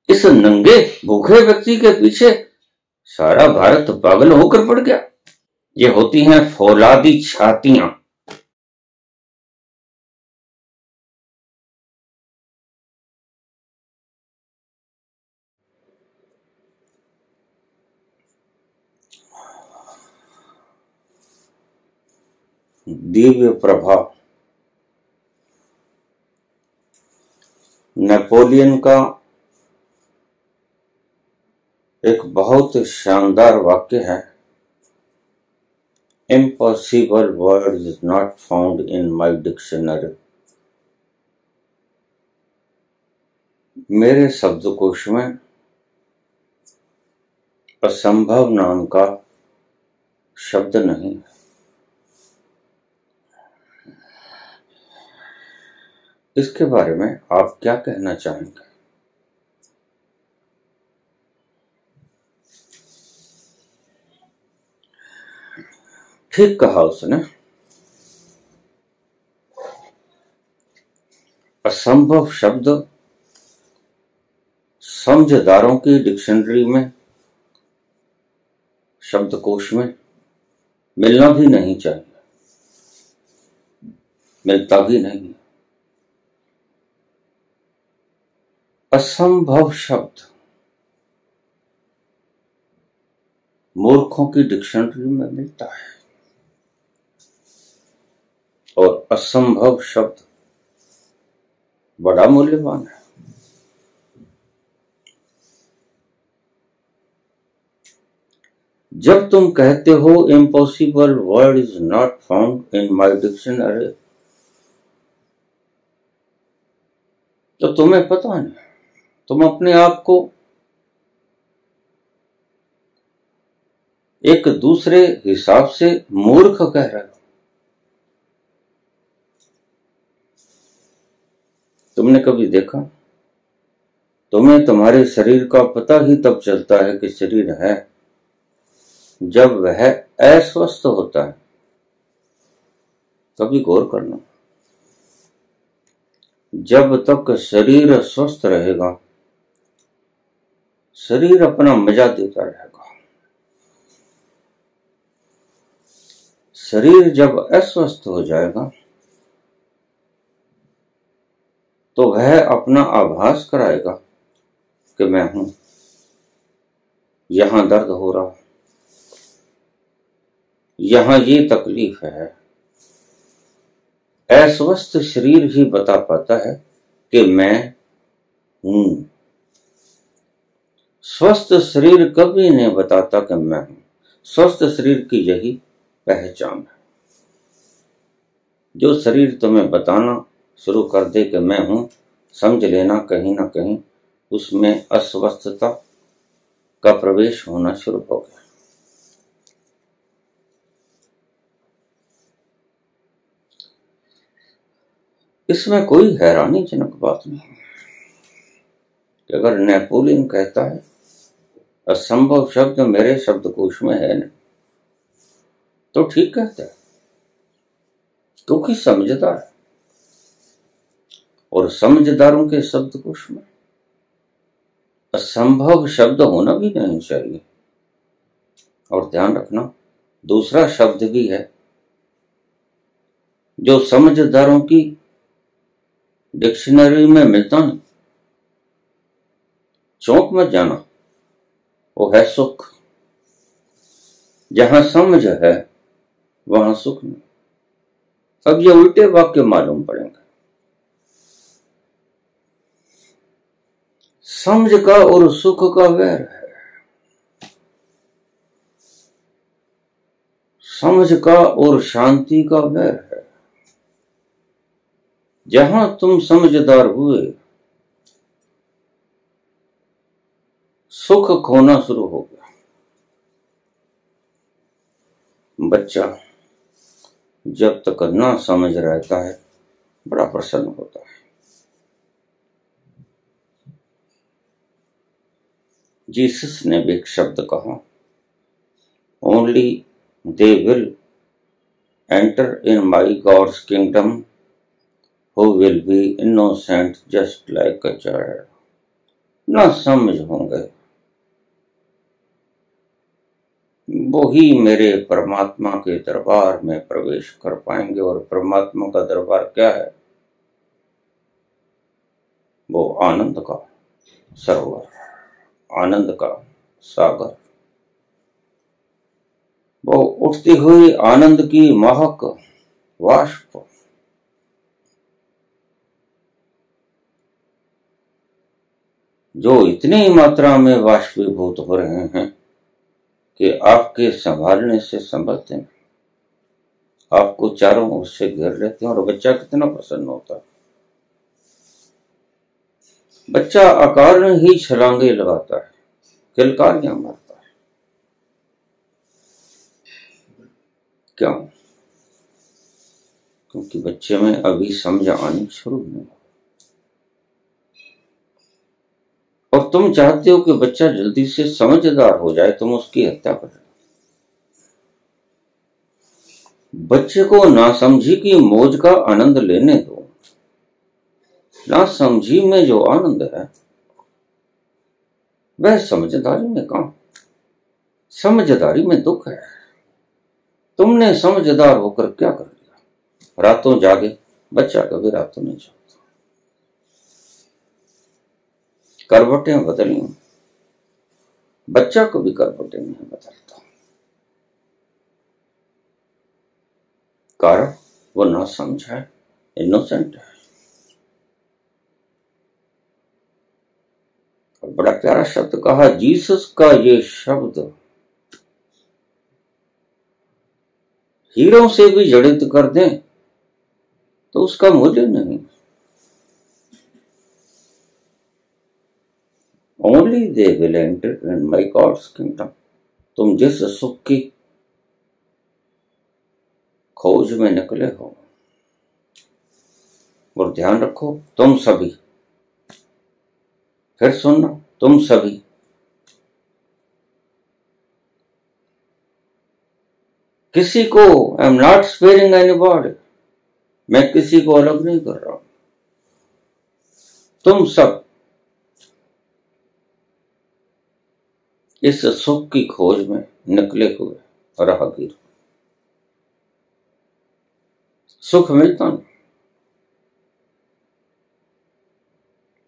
इस नंगे भूखे व्यक्ति के पीछे सारा भारत पागल होकर पड़ गया। ये होती हैं फौलादी छातियां। दिव्य प्रभा। नेपोलियन का एक बहुत शानदार वाक्य है, impossible word is not found in my dictionary. मेरे शब्दकोश में असंभव नाम का शब्द नहीं। इसके बारे में आप क्या कहना चाहेंगे? ठीक कहा उसने। असंभव शब्द समझदारों की डिक्शनरी में, शब्दकोश में मिलना भी नहीं चाहिए, मिलता भी नहीं। असंभव शब्द मूर्खों की डिक्शनरी में मिलता है और असंभव शब्द बड़ा मूल्यवान है। जब तुम कहते हो impossible word is not found in my dictionary, तो तुम्हें पता नहीं, तुम अपने आप को एक दूसरे हिसाब से मूर्ख कह रहे हो। तुमने कभी देखा? तुम्हें तुम्हारे शरीर का पता ही तब चलता है कि शरीर है जब वह अस्वस्थ होता है। कभी गौर करना, जब तक शरीर स्वस्थ रहेगा, शरीर अपना मजा देता रहेगा। शरीर जब अस्वस्थ हो जाएगा तो वह अपना आभास कराएगा कि मैं हूं, यहां दर्द हो रहा, यहां ये तकलीफ है। अस्वस्थ शरीर ही बता पाता है कि मैं हूं। स्वस्थ शरीर कभी नहीं बताता कि मैं हूं। स्वस्थ शरीर की यही पहचान है। जो शरीर तुम्हें बताना शुरू कर दे कि मैं हूं, समझ लेना कहीं ना कहीं उसमें अस्वस्थता का प्रवेश होना शुरू हो गया। इसमें कोई हैरानीजनक बात नहीं कि अगर नेपोलियन कहता है असंभव शब्द मेरे शब्दकोश में है नहीं, तो ठीक कहता है, क्योंकि समझदार है। और समझदारों के शब्दकोश में असंभव शब्द होना भी नहीं चाहिए। और ध्यान रखना, दूसरा शब्द भी है जो समझदारों की डिक्शनरी में मिलता नहीं। चौंक मत जाना, वो है सुख। जहां समझ है वहां सुख नहीं। अब ये उल्टे वाक्य मालूम पड़ेंगे। समझ का और सुख का वैर है। समझ का और शांति का वैर है। जहां तुम समझदार हुए, सुख खोना शुरू हो गया। बच्चा जब तक ना समझ रहता है बड़ा प्रसन्न होता है। जीसस ने भी एक शब्द कहा, only they will enter in my God's kingdom who will be innocent just like a child। न समझ होंगे, वो ही मेरे परमात्मा के दरबार में प्रवेश कर पाएंगे। और परमात्मा का दरबार क्या है? वो आनंद का सरोवर, आनंद का सागर, वो उठती हुई आनंद की महक, वाष्प, जो इतनी मात्रा में वाष्पीभूत हो रहे हैं कि आपके संभालने से संभलते हैं, आपको चारों ओर से घेर लेते हैं। और बच्चा कितना प्रसन्न होता है। बच्चा अकारण ही छलांगे लगाता है, किलकारियां मारता है। क्यों? क्योंकि बच्चे में अभी समझ आनी शुरू नहीं हो। और तुम चाहते हो कि बच्चा जल्दी से समझदार हो जाए, तुम उसकी हत्या कर रहे हो। बच्चे को नासमझी की मौज का आनंद लेने दो। नासमझी में जो आनंद है वह समझदारी में कहां? समझदारी में दुख है। तुमने समझदार होकर क्या कर लिया? रातों जागे। बच्चा कभी रातों नहीं जागता। करवटें बदली, बच्चा कभी करवटें नहीं बदलता। कारण वो ना समझा है, इनोसेंट है। और बड़ा प्यारा शब्द कहा जीसस का, ये शब्द हीरों से भी जड़ित कर दें तो उसका मूल्य नहीं। Only they will enter in my God's kingdom. तुम जिस सुख की खोज में निकले हो, और ध्यान रखो तुम सभी, फिर सुनना, तुम सभी किसी को, I am not sparing anybody, मैं किसी को अलग नहीं कर रहा हूं। तुम सब इस सुख की खोज में निकले हुए राहगीर। सुख मिलता नहीं,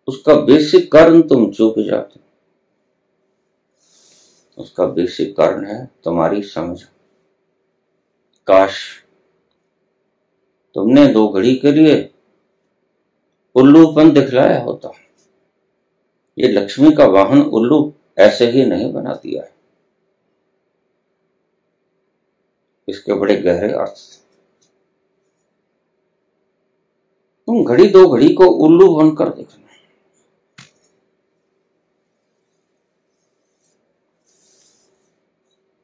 उसका बेसिक कारण तुम चूक जाते। उसका बेसिक कारण है तुम्हारी समझ। काश तुमने 2 घड़ी के लिए उल्लूपन दिखलाया होता। ये लक्ष्मी का वाहन उल्लू ऐसे ही नहीं बना दिया है, इसके बड़े गहरे अर्थ। तुम घड़ी 2 घड़ी को उल्लू बनकर देखना।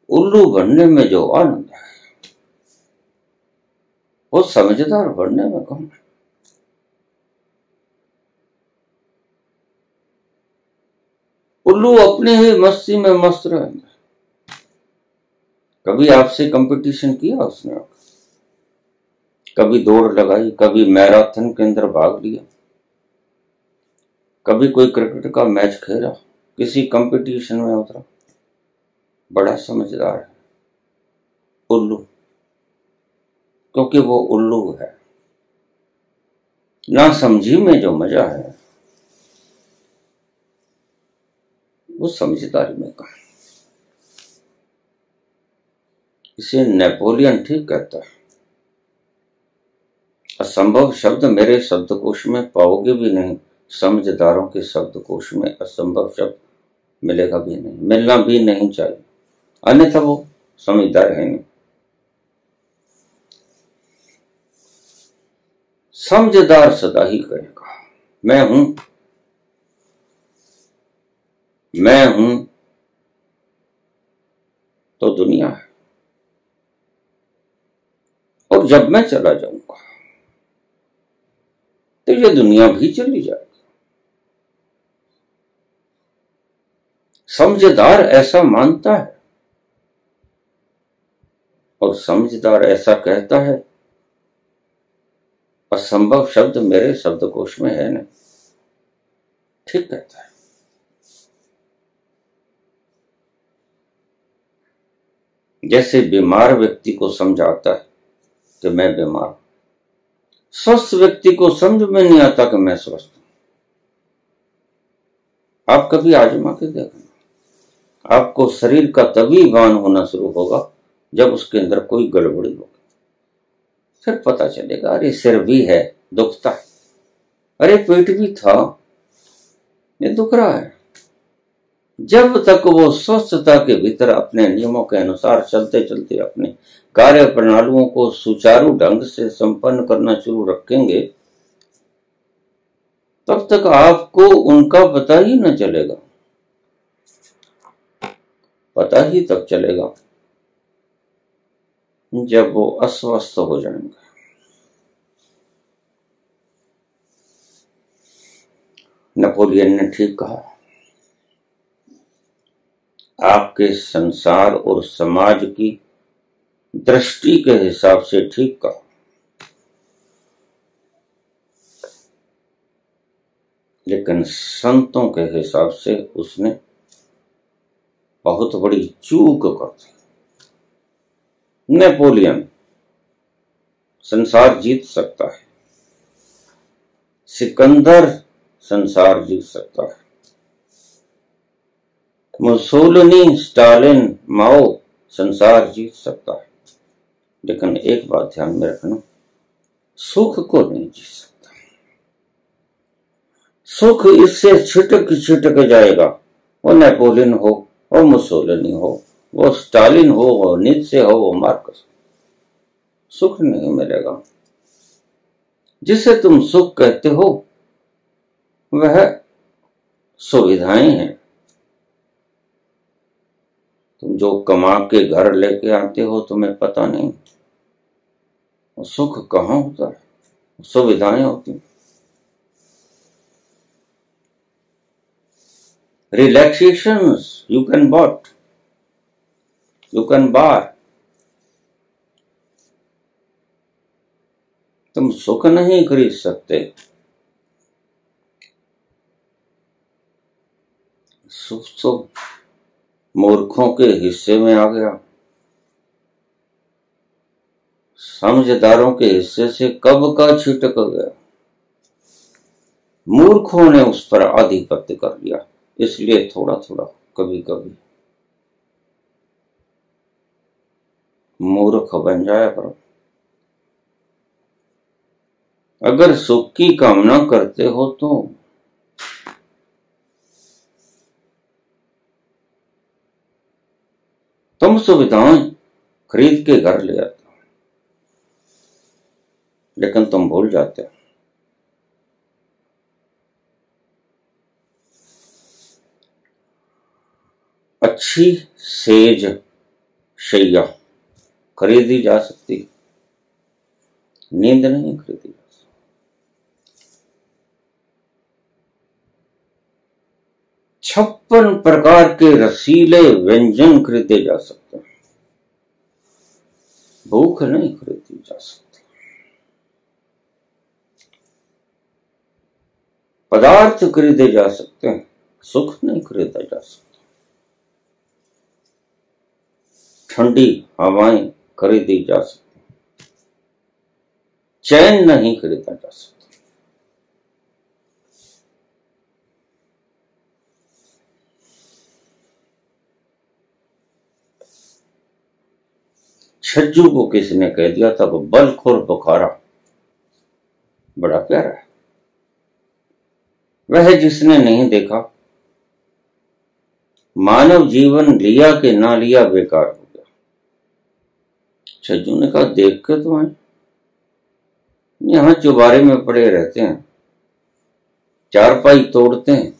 उल्लू बनने में जो आनंद है वो समझदार बनने में कम है। उल्लू अपने ही मस्ती में मस्त रहेंगे। कभी आपसे कंपटीशन किया उसने? कभी दौड़ लगाई, कभी मैराथन के अंदर भाग लिया, कभी कोई क्रिकेट का मैच खेला, किसी कंपटीशन में उतरा? बड़ा समझदार है उल्लू, क्योंकि वो उल्लू है। ना समझी में जो मजा है वो समझदारी में कहा। इसे नेपोलियन ठीक कहता है, असंभव शब्द मेरे शब्दकोश में पाओगे भी नहीं, समझदारों के शब्दकोश में असंभव शब्द मिलेगा भी नहीं, मिलना भी नहीं चाहिए, अन्यथा वो समझदार है नहीं। समझदार सदा ही कहेगा मैं हूं, मैं हूं तो दुनिया है, और जब मैं चला जाऊंगा तो ये दुनिया भी चली जाएगी। समझदार ऐसा मानता है और समझदार ऐसा कहता है असंभव शब्द मेरे शब्दकोश में है नहीं। ठीक कहता है। जैसे बीमार व्यक्ति को समझाता है कि मैं बीमार हूं, स्वस्थ व्यक्ति को समझ में नहीं आता कि मैं स्वस्थ हूं। आप कभी आजमा के देखना, आपको शरीर का तभी भान होना शुरू होगा जब उसके अंदर कोई गड़बड़ी होगी। फिर पता चलेगा, अरे सिर भी है, दुखता है, अरे पेट भी था, ये दुख रहा है। जब तक वो स्वस्थता के भीतर अपने नियमों के अनुसार चलते चलते अपने कार्य प्रणालियों को सुचारू ढंग से संपन्न करना शुरू रखेंगे, तब तक आपको उनका पता ही न चलेगा। पता ही तब चलेगा जब वो अस्वस्थ हो जाएंगे। नेपोलियन ने ठीक कहा, आपके संसार और समाज की दृष्टि के हिसाब से ठीक कहा, लेकिन संतों के हिसाब से उसने बहुत बड़ी चूक कर दी। नेपोलियन संसार जीत सकता है, सिकंदर संसार जीत सकता है, मुसोलिनी, स्टालिन, माओ संसार जीत सकता है, लेकिन एक बात ध्यान में रखना, सुख को नहीं जीत सकता। सुख इससे छिटक छिटक जाएगा। वो नेपोलियन हो, वो मुसोलिनी हो, वो स्टालिन हो, वो नीत्शे हो, वो मार्क्स, सुख नहीं मिलेगा। जिसे तुम सुख कहते हो वह सुविधाएं हैं। तुम जो कमा के घर लेके आते हो तुम्हें पता नहीं, सुख कहाँ होता है, सुविधाएं होती हैं। Relaxations you can bought, you can bar. तुम सुख नहीं खरीद सकते। सुख तो मूर्खों के हिस्से में आ गया, समझदारों के हिस्से से कब का छिटक गया। मूर्खों ने उस पर आधिपत्य कर लिया, इसलिए थोड़ा थोड़ा कभी कभी मूर्ख बन जाया करो। अगर सुख की कामना करते हो तो तुम सुविधाएं खरीद के घर ले आते हो, लेकिन तुम भूल जाते हो अच्छी सेज शैया खरीदी जा सकती, नींद नहीं खरीदी जा सकती। 56 प्रकार के रसीले व्यंजन खरीदे जा सकते हैं, भूख नहीं खरीदी जा सकती। पदार्थ खरीदे जा सकते हैं, सुख नहीं खरीदा जा सकता। ठंडी हवाएं खरीदी जा सकती, चैन नहीं खरीदा जा सकता। छज्जू को किसी ने कह दिया था वो बल्ख और बुखारा, बड़ा प्यारा है। वह जिसने नहीं देखा, मानव जीवन लिया के ना लिया बेकार हो गया। छज्जू ने कहा देख के तो आए, यहां चुबारे में पड़े रहते हैं, चारपाई तोड़ते हैं,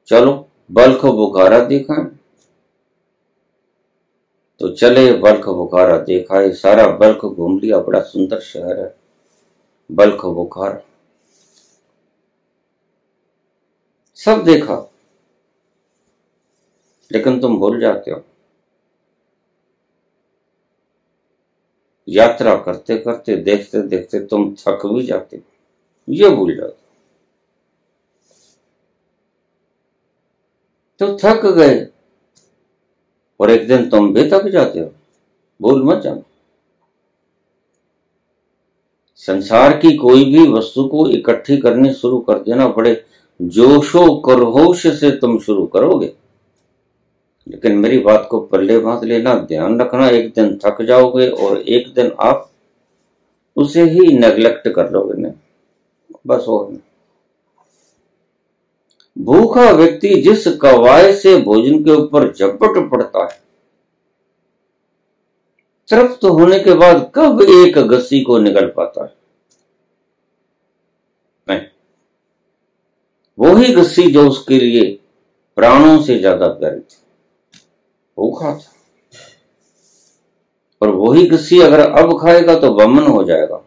चलो बल्ख बुखारा दिखाएं। तो चले, बल्ख बुखारा देखा है, सारा बल्ख घूम लिया, बड़ा सुंदर शहर है बल्ख बुखारा, सब देखा, लेकिन तुम भूल जाते हो। यात्रा करते करते, देखते देखते तुम थक भी जाते हो, ये भूल जाते तो थक गए, और एक दिन तुम भी थक जाते हो, भूल मत जाना। संसार की कोई भी वस्तु को इकट्ठी करनी शुरू कर देना बड़े जोशो खरोश से तुम शुरू करोगे, लेकिन मेरी बात को पल्ले बांध लेना, ध्यान रखना, एक दिन थक जाओगे और एक दिन आप उसे ही नेग्लेक्ट कर लोगे। नहीं, बस और नहीं। भूखा व्यक्ति जिस कवाय से भोजन के ऊपर झपट पड़ता है, तृप्त होने के बाद कब एक गस्सी को निगल पाता है? नहीं, वही गस्सी जो उसके लिए प्राणों से ज्यादा प्यारी थी, भूखा था। और वही गस्सी अगर अब खाएगा तो वमन हो जाएगा।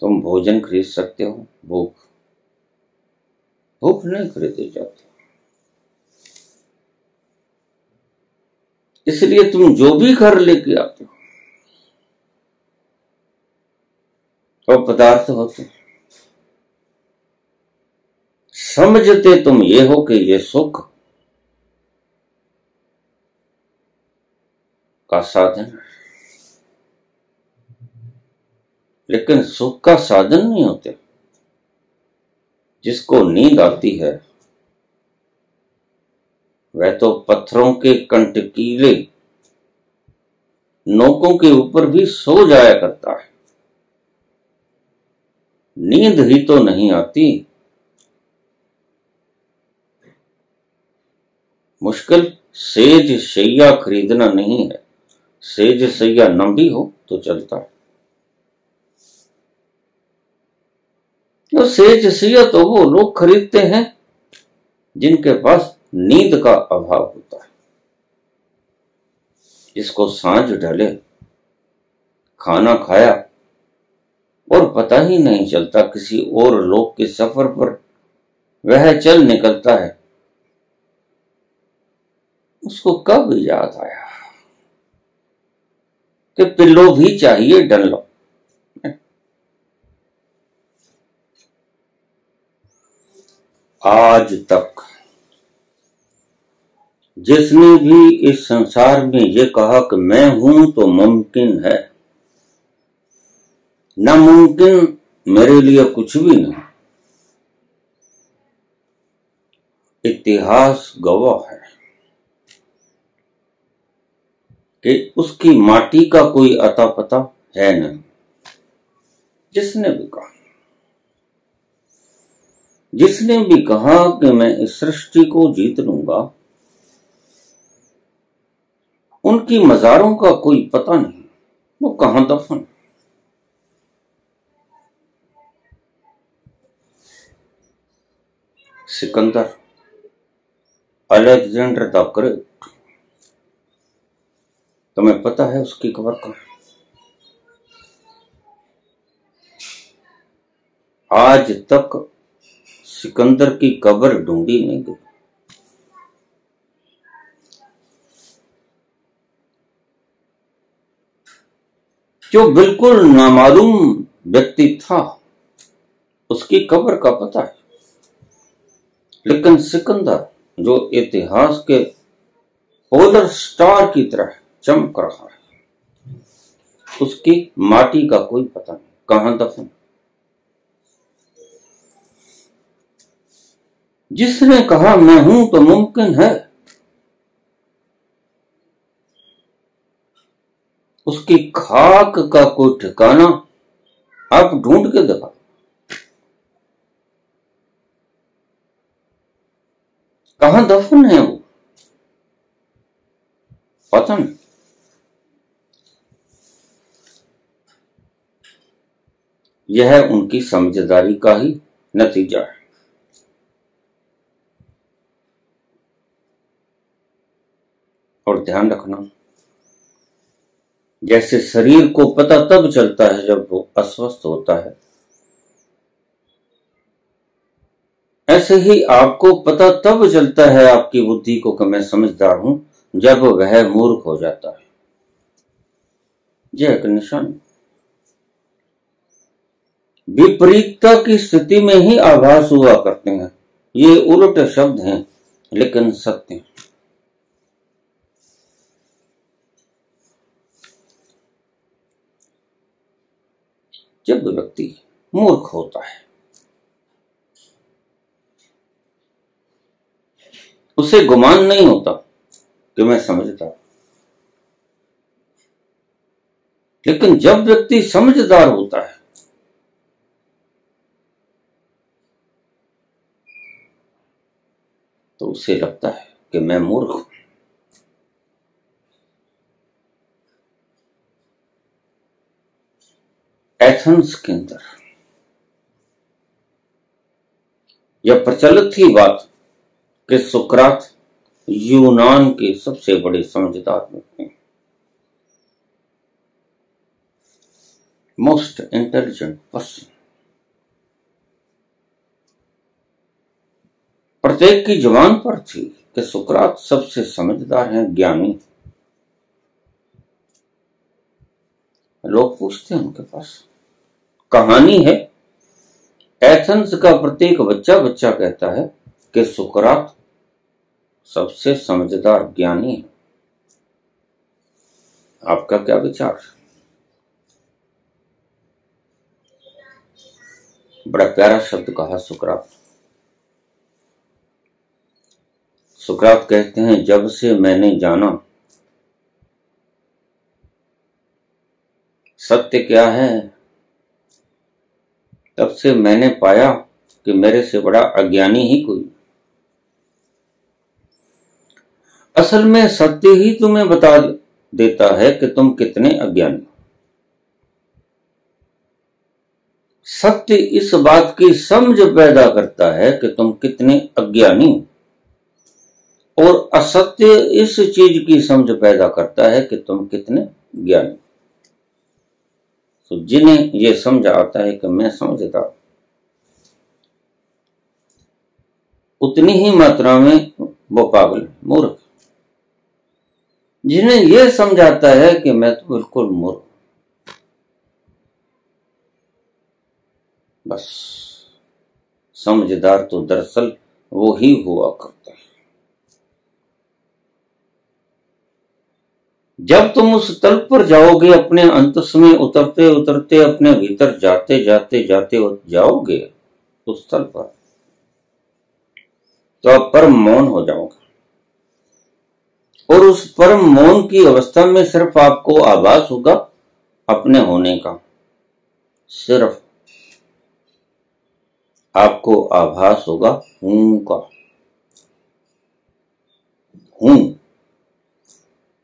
तुम भोजन खरीद सकते हो, भूख नहीं खरीदी जाती। इसलिए तुम जो भी घर लेके आते हो वो पदार्थ होते, समझते तुम ये हो कि ये सुख का साधन है, लेकिन सुख का साधन नहीं होते। जिसको नींद आती है वह तो पत्थरों के कंटकीले नोकों के ऊपर भी सो जाया करता है। नींद ही तो नहीं आती। मुश्किल सेज शैया खरीदना नहीं है, सेज शैया न भी हो तो चलता है। तो सेज शैया तो वो लोग खरीदते हैं जिनके पास नींद का अभाव होता है, जिसको सांझ ढले, खाना खाया और पता ही नहीं चलता किसी और लोक के सफर पर वह चल निकलता है, उसको कब याद आया कि पिल्लो भी चाहिए डनलो। आज तक जिसने भी इस संसार में ये कहा कि मैं हूं तो मुमकिन है, नामुमकिन मेरे लिए कुछ भी नहीं। इतिहास गवाह है कि उसकी माटी का कोई अता पता है नहीं। जिसने भी कहा कि मैं इस सृष्टि को जीत लूंगा, उनकी मजारों का कोई पता नहीं, वो कहां दफन। सिकंदर, अलेक्जेंडर द ग्रेट, तुम्हें पता है उसकी खबर कहां? आज तक सिकंदर की कब्र ढूंढी नहीं गई। जो बिल्कुल नामालूम व्यक्ति था उसकी कब्र का पता है, लेकिन सिकंदर जो इतिहास के पोलर स्टार की तरह चमक रहा है, उसकी माटी का कोई पता नहीं, कहां दफन। जिसने कहा मैं हूं तो मुमकिन है, उसकी खाक का कोई ठिकाना आप ढूंढ के दिखा। कहां दफन है वो, पता नहीं। यह उनकी समझदारी का ही नतीजा है। और ध्यान रखना, जैसे शरीर को पता तब चलता है जब वो अस्वस्थ होता है, ऐसे ही आपको पता तब चलता है आपकी बुद्धि को कि मैं समझदार हूं, जब वह मूर्ख हो जाता है। यह एक निशान। विपरीतता की स्थिति में ही आभास हुआ करते हैं। ये उलट शब्द हैं लेकिन सत्य हैं। जब व्यक्ति मूर्ख होता है, उसे गुमान नहीं होता कि मैं समझदार, लेकिन जब व्यक्ति समझदार होता है तो उसे लगता है कि मैं मूर्ख हूं। एथेंस के अंदर यह प्रचलित थी बात कि सुकरात यूनान के सबसे बड़े समझदार व्यक्ति हैं, मोस्ट इंटेलिजेंट पर्सन। प्रत्येक की जुबान पर थी कि सुकरात सबसे समझदार हैं, ज्ञानी। लोग पूछते हैं उनके पास, कहानी है, एथेंस का प्रत्येक बच्चा कहता है कि सुकरात सबसे समझदार ज्ञानी है। आपका क्या विचार? बड़ा प्यारा शब्द कहा सुकरात। सुकरात कहते हैं, जब से मैंने जाना सत्य क्या है, तब से मैंने पाया कि मेरे से बड़ा अज्ञानी ही कोई। असल में सत्य ही तुम्हें बता देता है कि तुम कितने अज्ञानी। सत्य इस बात की समझ पैदा करता है कि तुम कितने अज्ञानी, और असत्य इस चीज की समझ पैदा करता है कि तुम कितने ज्ञानी। तो जिन्हें यह समझ आता है कि मैं समझदार, उतनी ही मात्रा में वो पागल मूर्ख। जिन्हें यह समझ आता है कि मैं तो बिल्कुल मूर्ख, बस समझदार तो दरअसल वो ही हुआ करता है। जब तुम उस तल पर जाओगे, अपने अंतस में उतरते उतरते अपने भीतर जाते जाते जाते जाओगे उस तल पर, तो आप परम मौन हो जाओगे। और उस परम मौन की अवस्था में सिर्फ आपको आभास होगा अपने होने का, सिर्फ आपको आभास होगा हूं का। हूं,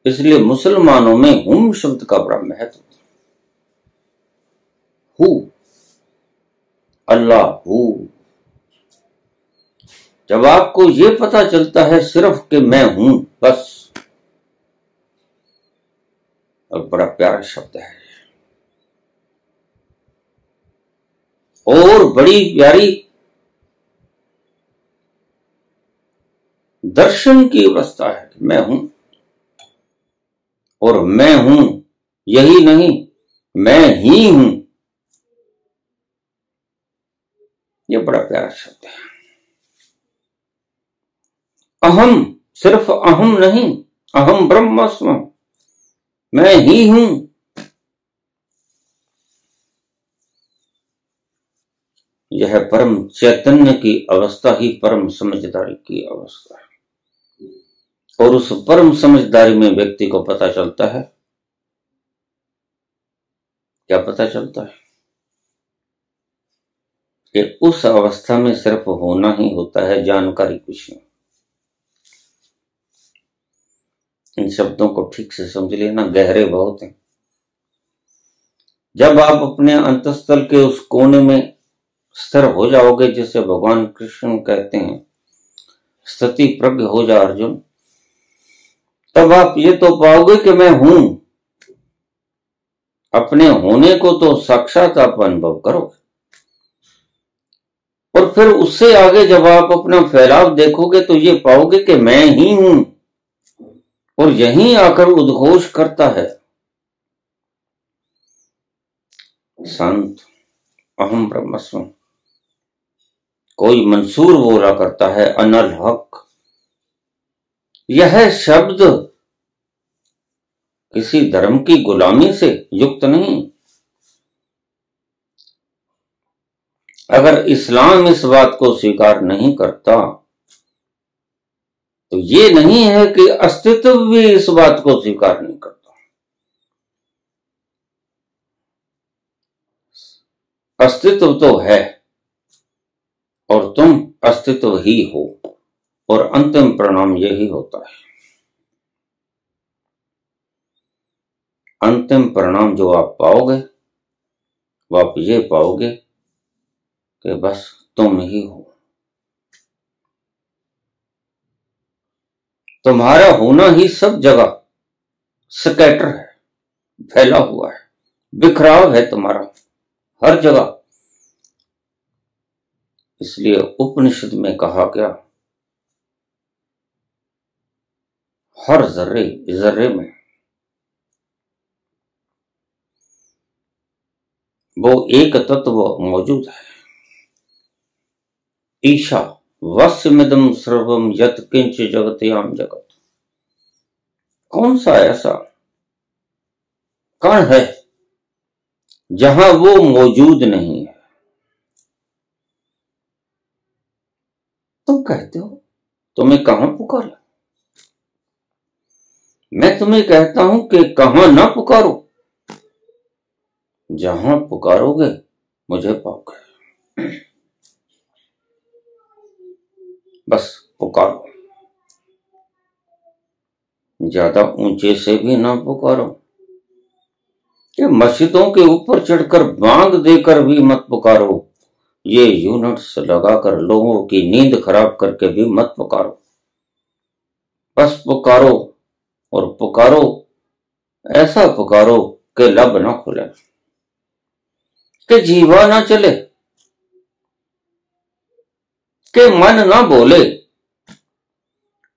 इसलिए मुसलमानों में हुम शब्द का बड़ा महत्व है। Who, Allah who. जब आपको ये पता चलता है सिर्फ कि मैं हूं, बस, और बड़ा प्यारा शब्द है और बड़ी प्यारी दर्शन की अवस्था है कि मैं हूं, और मैं हूं यही नहीं, मैं ही हूं। यह बड़ा प्यारा शब्द है। अहम, सिर्फ अहम नहीं, अहम ब्रह्मास्मि, मैं ही हूं। यह परम चैतन्य की अवस्था ही परम समझदारी की अवस्था है। और उस परम समझदारी में व्यक्ति को पता चलता है, क्या पता चलता है? कि उस अवस्था में सिर्फ होना ही होता है, जानकारी कुछ नहीं। इन शब्दों को ठीक से समझ लेना, गहरे बहुत हैं। जब आप अपने अंतस्थल के उस कोने में स्थिर हो जाओगे, जिसे भगवान कृष्ण कहते हैं स्थिति प्रज्ञ हो जा अर्जुन, तब आप ये तो पाओगे कि मैं हूं। अपने होने को तो साक्षात आप अनुभव करोगे, और फिर उससे आगे जब आप अपना फैलाव देखोगे तो ये पाओगे कि मैं ही हूं, और यहीं आकर उद्घोष करता है संत, अहम ब्रह्मस्म। कोई मंसूर बोला करता है अनल हक। यह शब्द किसी धर्म की गुलामी से युक्त नहीं। अगर इस्लाम इस बात को स्वीकार नहीं करता तो ये नहीं है कि अस्तित्व भी इस बात को स्वीकार नहीं करता। अस्तित्व तो है और तुम अस्तित्व ही हो, और अंतिम परिणाम यही होता है। अंतिम परिणाम जो आप पाओगे वो आप ये पाओगे कि बस तुम ही हो। तुम्हारा होना ही सब जगह स्कैटर है, फैला हुआ है, बिखराव है तुम्हारा हर जगह। इसलिए उपनिषद में कहा गया हर जर्रे जर्रे में वो एक तत्व मौजूद है। ईशा वस्यमिदं सर्वम यत् किंच जगत्याम जगत। कौन सा ऐसा कण है जहां वो मौजूद नहीं है? तुम कहते हो तुम्हें कहां पुकारो? मैं तुम्हें कहता हूं कि कहां ना पुकारो। जहां पुकारोगे मुझे पाओगे। बस पुकारो, ज्यादा ऊंचे से भी ना पुकारो। ये मस्जिदों के ऊपर चढ़कर बांग देकर भी मत पुकारो। ये यूनिट्स लगाकर लोगों की नींद खराब करके भी मत पुकारो। बस पुकारो, और पुकारो ऐसा पुकारो कि लब ना खुले, कि जीवा ना चले, कि मन ना बोले।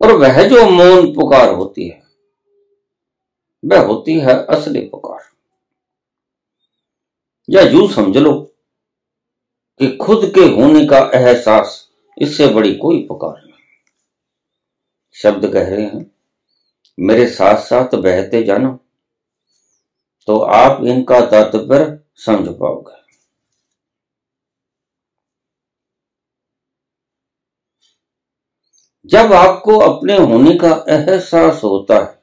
और वह जो मौन पुकार होती है वह होती है असली पुकार। या यूं समझ लो कि खुद के होने का एहसास, इससे बड़ी कोई पुकार नहीं। शब्द कह रहे हैं मेरे साथ साथ बहते जाना, तो आप इनका तात्पर्य समझ पाओगे। जब आपको अपने होने का एहसास होता है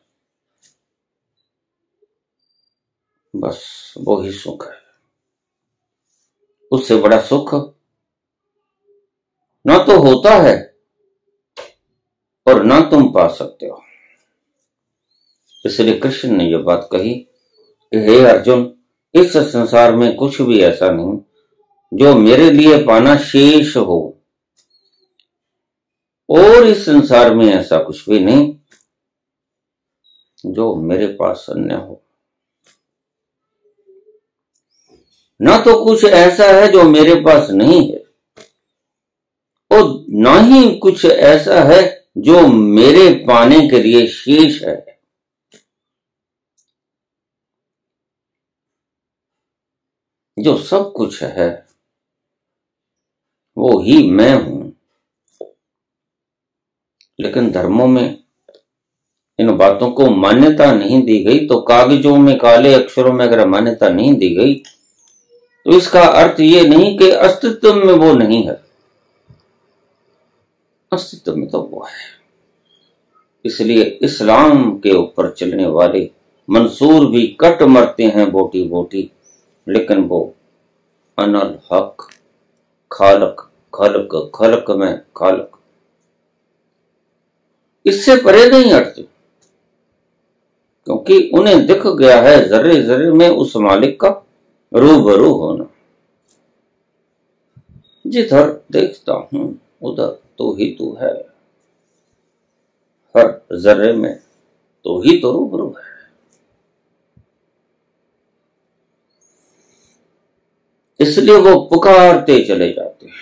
बस वो ही सुख है। उससे बड़ा सुख ना तो होता है और ना तुम पा सकते हो। इसलिए कृष्ण ने यह बात कही, हे अर्जुन, इस संसार में कुछ भी ऐसा नहीं जो मेरे लिए पाना शेष हो, और इस संसार में ऐसा कुछ भी नहीं जो मेरे पास अन्य हो। ना तो कुछ ऐसा है जो मेरे पास नहीं है, और ना ही कुछ ऐसा है जो मेरे पाने के लिए शेष है। जो सब कुछ है वो ही मैं हूं। लेकिन धर्मों में इन बातों को मान्यता नहीं दी गई, तो कागजों में काले अक्षरों में अगर मान्यता नहीं दी गई तो इसका अर्थ ये नहीं कि अस्तित्व में वो नहीं है। अस्तित्व में तो वो है। इसलिए इस्लाम के ऊपर चलने वाले मंसूर भी कट मरते हैं बोटी बोटी, लेकिन वो अनल हक, खालक, खलक, खलक में खालक, इससे परे नहीं हटते, क्योंकि उन्हें दिख गया है जर्रे जर्रे में उस मालिक का रूबरू होना। जिधर देखता हूं उधर तो ही तू है, हर जर्रे में तो ही तो रूबरू है। इसलिए वो पुकारते चले जाते हैं,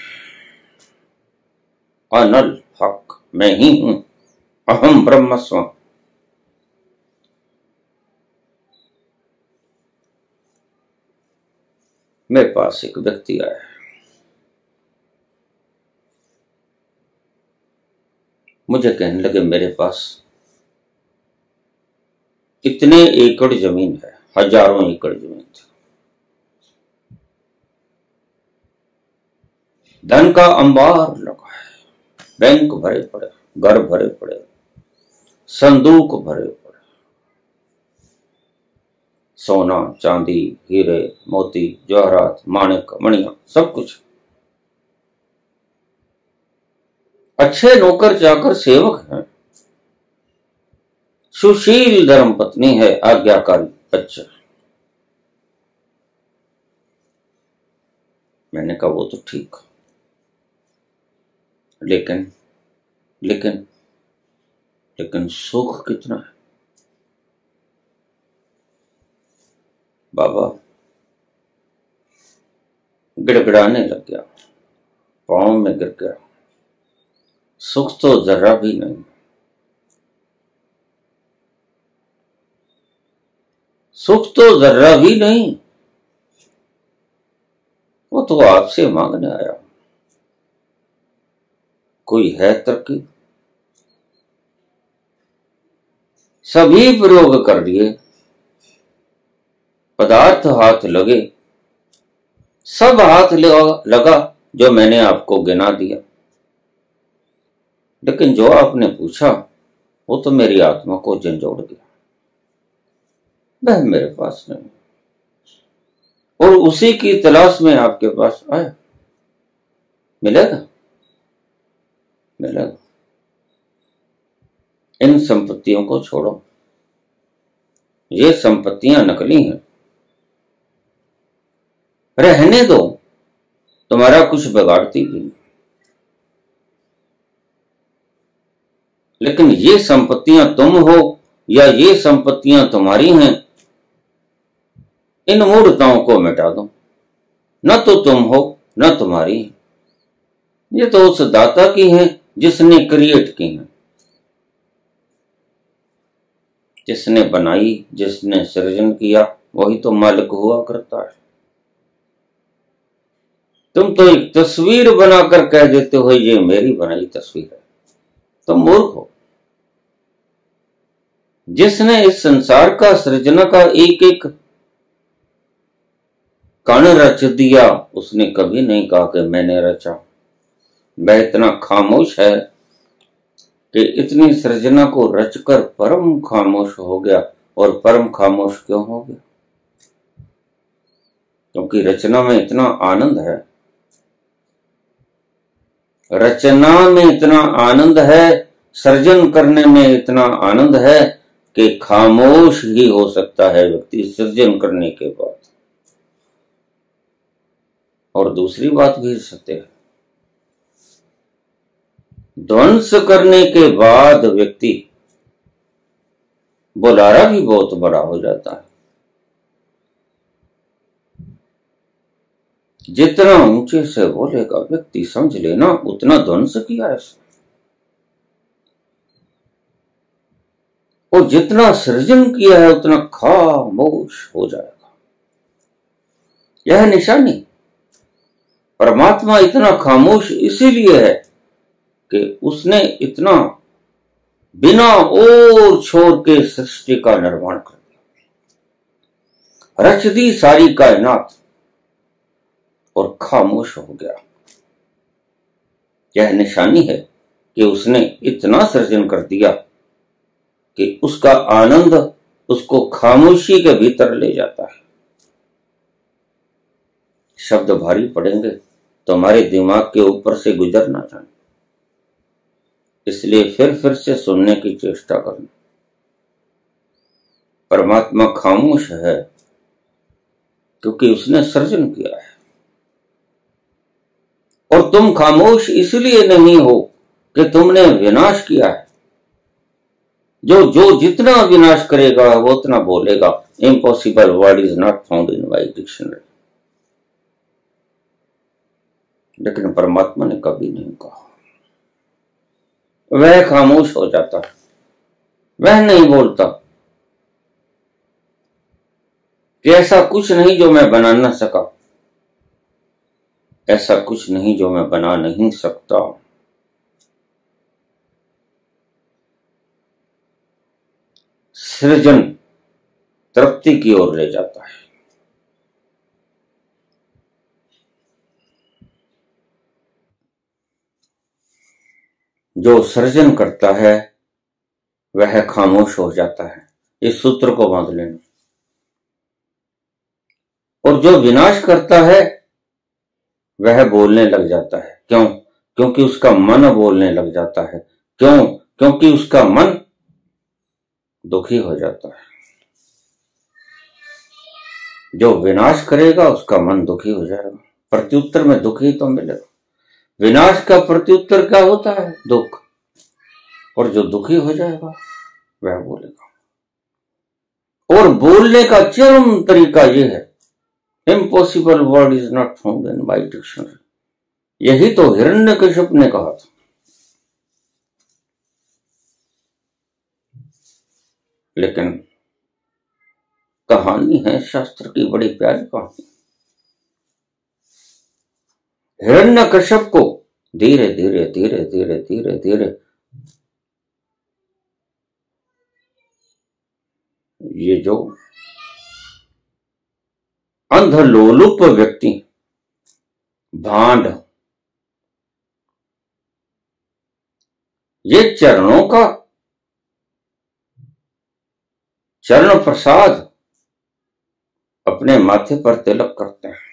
अनल हक, मैं ही हूं, अहम ब्रह्मस्म। मेरे पास एक व्यक्ति आया, मुझे कहने लगे मेरे पास कितने एकड़ जमीन है, हजारों एकड़ जमीन थी, धन का अंबार लगा है, बैंक भरे पड़े, घर भरे पड़े, संदूक भरे पड़े, सोना चांदी हीरे मोती जवाहरात माणिक मणियां सब कुछ, अच्छे नौकर चाकर सेवक हैं, सुशील धर्मपत्नी है, आज्ञाकारी बच्चा। मैंने कहा वो तो ठीक, लेकिन लेकिन लेकिन सुख कितना है बाबा। गिड़गिड़ाने लग गया, पांव में गिर गया, सुख तो जरा भी नहीं, सुख तो जरा भी नहीं, वो तो आपसे मांगने आया। कोई है तरकीब? सभी प्रयोग कर लिए, पदार्थ हाथ लगे, सब हाथ लगा जो मैंने आपको गिना दिया, लेकिन जो आपने पूछा वो तो मेरी आत्मा को झंझोड़ गया, वह मेरे पास नहीं, और उसी की तलाश में आपके पास आया। मिलेगा? मिलेगा। इन संपत्तियों को छोड़ो, ये संपत्तियां नकली हैं, रहने दो, तुम्हारा कुछ बिगाड़ती भी नहीं, लेकिन ये संपत्तियां तुम हो या ये संपत्तियां तुम्हारी हैं, इन मूढ़ताओं को मिटा दो। न तो तुम हो न तुम्हारी, ये तो उस दाता की है जिसने क्रिएट की है, जिसने बनाई, जिसने सृजन किया, वही तो मालिक हुआ करता है। तुम तो एक तस्वीर बनाकर कह देते हो ये मेरी बनाई तस्वीर है, तुम मूर्ख हो। जिसने इस संसार का सृजना का एक एक कण रच दिया, उसने कभी नहीं कहा कि मैंने रचा। वह इतना खामोश है कि इतनी सृजना को रचकर परम खामोश हो गया। और परम खामोश क्यों हो गया? क्योंकि रचना में इतना आनंद है, रचना में इतना आनंद है, सृजन करने में इतना आनंद है कि खामोश ही हो सकता है व्यक्ति सृजन करने के बाद। और दूसरी बात भी सत्य है, ध्वंस करने के बाद व्यक्ति बुलारा भी बहुत बड़ा हो जाता है। जितना ऊंचे से बोलेगा व्यक्ति समझ लेना उतना ध्वंस किया है, और जितना सृजन किया है उतना खामोश हो जाएगा। यह निशानी। परमात्मा इतना खामोश इसीलिए है कि उसने इतना बिना और छोर के सृष्टि का निर्माण कर दिया, रच दी सारी कायनात और खामोश हो गया। यह निशानी है कि उसने इतना सृजन कर दिया कि उसका आनंद उसको खामोशी के भीतर ले जाता है। शब्द भारी पड़ेंगे तो हमारे दिमाग के ऊपर से गुजर ना जाए, इसलिए फिर से सुनने की चेष्टा करना। परमात्मा खामोश है क्योंकि उसने सृजन किया है, और तुम खामोश इसलिए नहीं हो कि तुमने विनाश किया है। जो जितना विनाश करेगा वो उतना बोलेगा। Impossible word is not found in my dictionary. लेकिन परमात्मा ने कभी नहीं कहा। वह खामोश हो जाता है, वह नहीं बोलता कि ऐसा कुछ नहीं जो मैं बना न सका, ऐसा कुछ नहीं जो मैं बना नहीं सकता। सृजन तृप्ति की ओर ले जाता है। जो सृजन करता है वह खामोश हो जाता है। इस सूत्र को बांध लेना। और जो विनाश करता है वह बोलने लग जाता है। क्यों? क्योंकि उसका मन बोलने लग जाता है। क्यों? क्योंकि उसका मन दुखी हो जाता है। जो विनाश करेगा उसका मन दुखी हो जाएगा, प्रत्युत्तर में दुखी तो मिलेगा। विनाश का प्रत्युत्तर क्या होता है? दुख। और जो दुखी हो जाएगा वह बोलेगा। और बोलने का चरम तरीका यह है, impossible word is not found in my dictionary. यही तो हिरण्यकश्यप ने कहा था। लेकिन कहानी है शास्त्र की बड़ी प्यारी कहानी। हिरण्यकश्यप को धीरे धीरे धीरे धीरे धीरे धीरे ये जो अंधलोलुप व्यक्ति, भांड, ये चरणों का चरण प्रसाद अपने माथे पर तिलक करते हैं।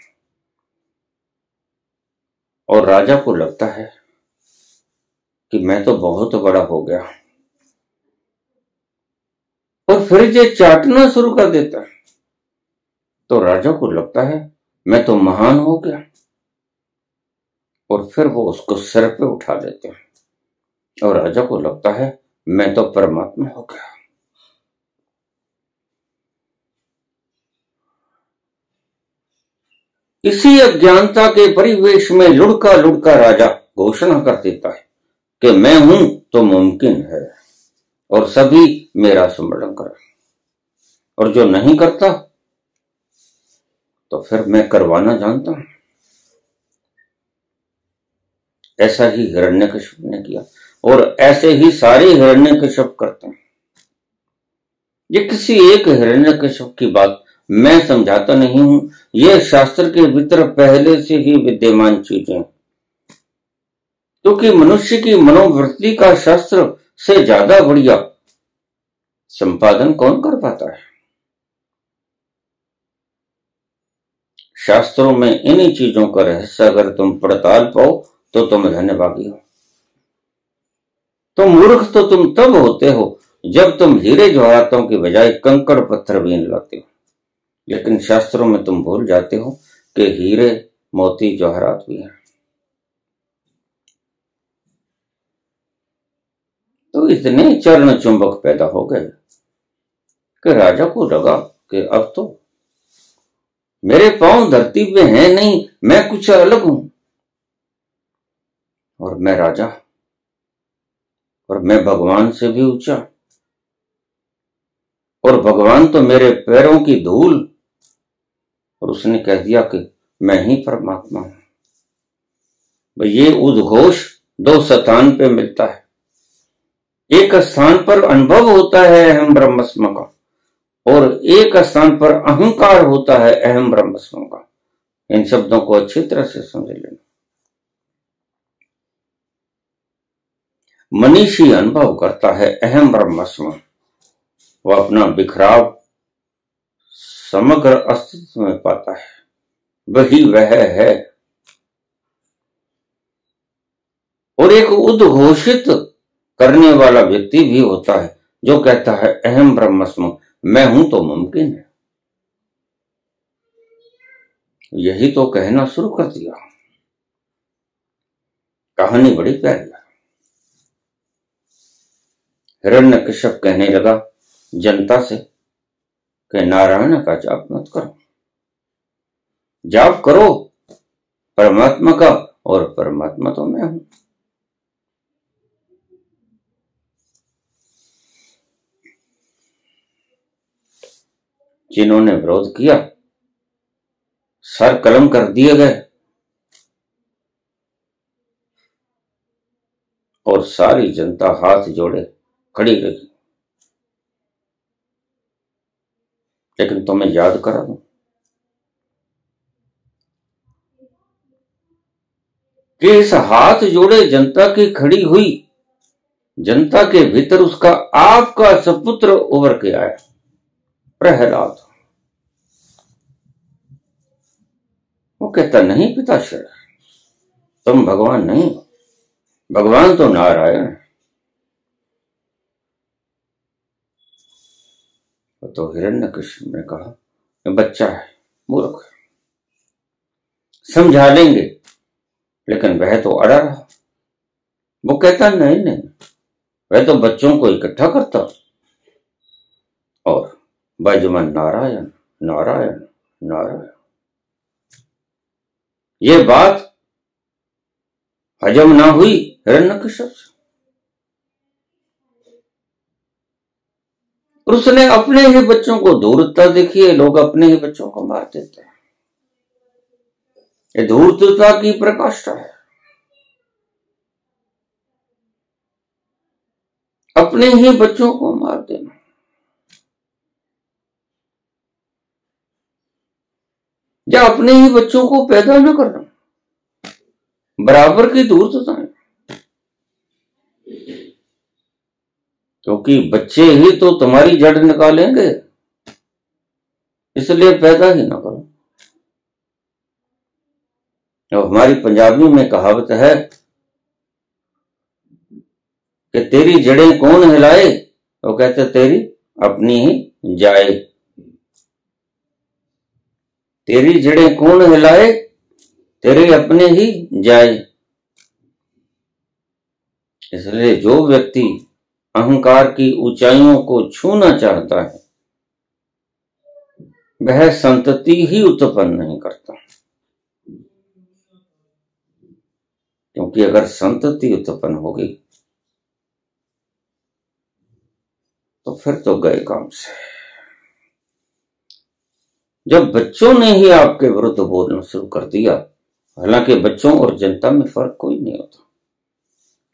और राजा को लगता है कि मैं तो बहुत बड़ा हो गया, और फिर ये चाटना शुरू कर देता है। तो राजा को लगता है मैं तो महान हो गया, और फिर वो उसको सिर पे उठा लेते हैं। और राजा को लगता है मैं तो परमात्मा हो गया। इसी अज्ञानता के परिवेश में लुढ़का लुढ़का राजा घोषणा कर देता है कि मैं हूं तो मुमकिन है, और सभी मेरा स्मरण करें, और जो नहीं करता तो फिर मैं करवाना जानता हूं। ऐसा ही हिरण्यकश्यप ने किया, और ऐसे ही सारे हिरण्यकश्यप करते हैं। ये किसी एक हिरण्यकश्यप की बात मैं समझाता नहीं हूं, ये शास्त्र के भीतर पहले से ही विद्यमान चीजें, क्योंकि मनुष्य की मनोवृत्ति का शास्त्र से ज्यादा बढ़िया संपादन कौन कर पाता है। शास्त्रों में इन्हीं चीजों का रहस्य अगर तुम पड़ताल पाओ तो तुम धन्यभागी हो। तो मूर्ख तो तुम तब होते हो जब तुम हीरे जवाहरातों की बजाय कंकड़ पत्थर बीन लाते हो। लेकिन शास्त्रों में तुम भूल जाते हो कि हीरे मोती जवाहरात भी हैं। तो इतने चरण चुंबक पैदा हो गए कि राजा को लगा कि अब तो मेरे पांव धरती पे हैं नहीं, मैं कुछ अलग हूं, और मैं राजा, और मैं भगवान से भी ऊंचा, और भगवान तो मेरे पैरों की धूल। और उसने कह दिया कि मैं ही परमात्मा हूं। ये उद्घोष दो स्थान पे मिलता है। एक स्थान पर अनुभव होता है अहम ब्रह्मस्म का, और एक स्थान पर अहंकार होता है अहम ब्रह्मस्म का। इन शब्दों को अच्छी तरह से समझ लेना। मनीषी अनुभव करता है अहम ब्रह्मस्म, वो अपना बिखराव समग्र अस्तित्व में पाता है, वही वह है। और एक उद्घोषित करने वाला व्यक्ति भी होता है जो कहता है अहम ब्रह्मस्म, मैं हूं तो मुमकिन है। यही तो कहना शुरू कर दिया। कहानी बड़ी प्यारी है। हिरण्यकश्यप कहने लगा जनता से कि नारायण का जाप मत करो, जाप करो परमात्मा का, और परमात्मा तो मैं हूं। जिन्होंने विरोध किया सर कलम कर दिए गए, और सारी जनता हाथ जोड़े खड़ी रही। लेकिन तुम्हें याद करा दूं कि इस हाथ जोड़े जनता की खड़ी हुई जनता के भीतर उसका आपका सपुत्र उभर के आया, प्रहलाद। वो कहता, नहीं पिताश्री, तुम भगवान नहीं, भगवान तो नारायण है। तो हिरण्यकशिपु ने कहा, बच्चा है, मूर्ख है, समझा लेंगे। लेकिन वह तो अड़ा रहा। वो कहता, नहीं नहीं, वह तो बच्चों को इकट्ठा करता और बाजुमन नारायण नारायण नारायण। ये बात हजम ना हुई हिरण्यकशिपु से, और उसने अपने ही बच्चों को धूर्तता देखी है। लोग अपने ही बच्चों को मार देते हैं। ये धूर्तता की प्रकाष्ठा है। अपने ही बच्चों को मार देना, या अपने ही बच्चों को पैदा न करना, बराबर की धूर्तता है। क्योंकि बच्चे ही तो तुम्हारी जड़ निकालेंगे, इसलिए पैदा ही ना करो। तो हमारी पंजाबी में कहावत है कि तेरी जड़ें कौन हिलाए, तो कहते तेरी अपनी ही जाए। तेरी जड़ें कौन हिलाए, तेरे अपने ही जाए। इसलिए जो व्यक्ति अहंकार की ऊंचाइयों को छूना चाहता है, वह संतति ही उत्पन्न नहीं करता। क्योंकि अगर संतति उत्पन्न होगी तो फिर तो गए काम से। जब बच्चों ने ही आपके विरुद्ध बोलना शुरू कर दिया, हालांकि बच्चों और जनता में फर्क कोई नहीं होता,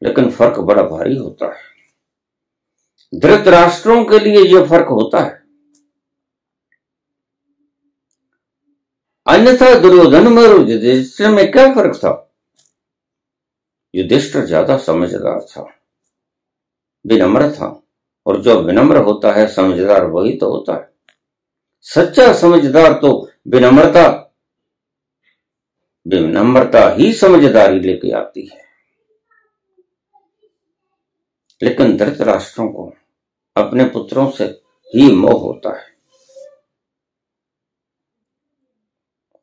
लेकिन फर्क बड़ा भारी होता है। धृतराष्ट्रों के लिए यह फर्क होता है, अन्यथा दुर्योधन में और युधिष्ठिर में क्या फर्क था? युधिष्ठिर ज्यादा समझदार था, विनम्र था, और जो विनम्र होता है समझदार वही तो होता है। सच्चा समझदार तो विनम्रता ही समझदारी लेके आती है। लेकिन धृतराष्ट्रों को अपने पुत्रों से ही मोह होता है,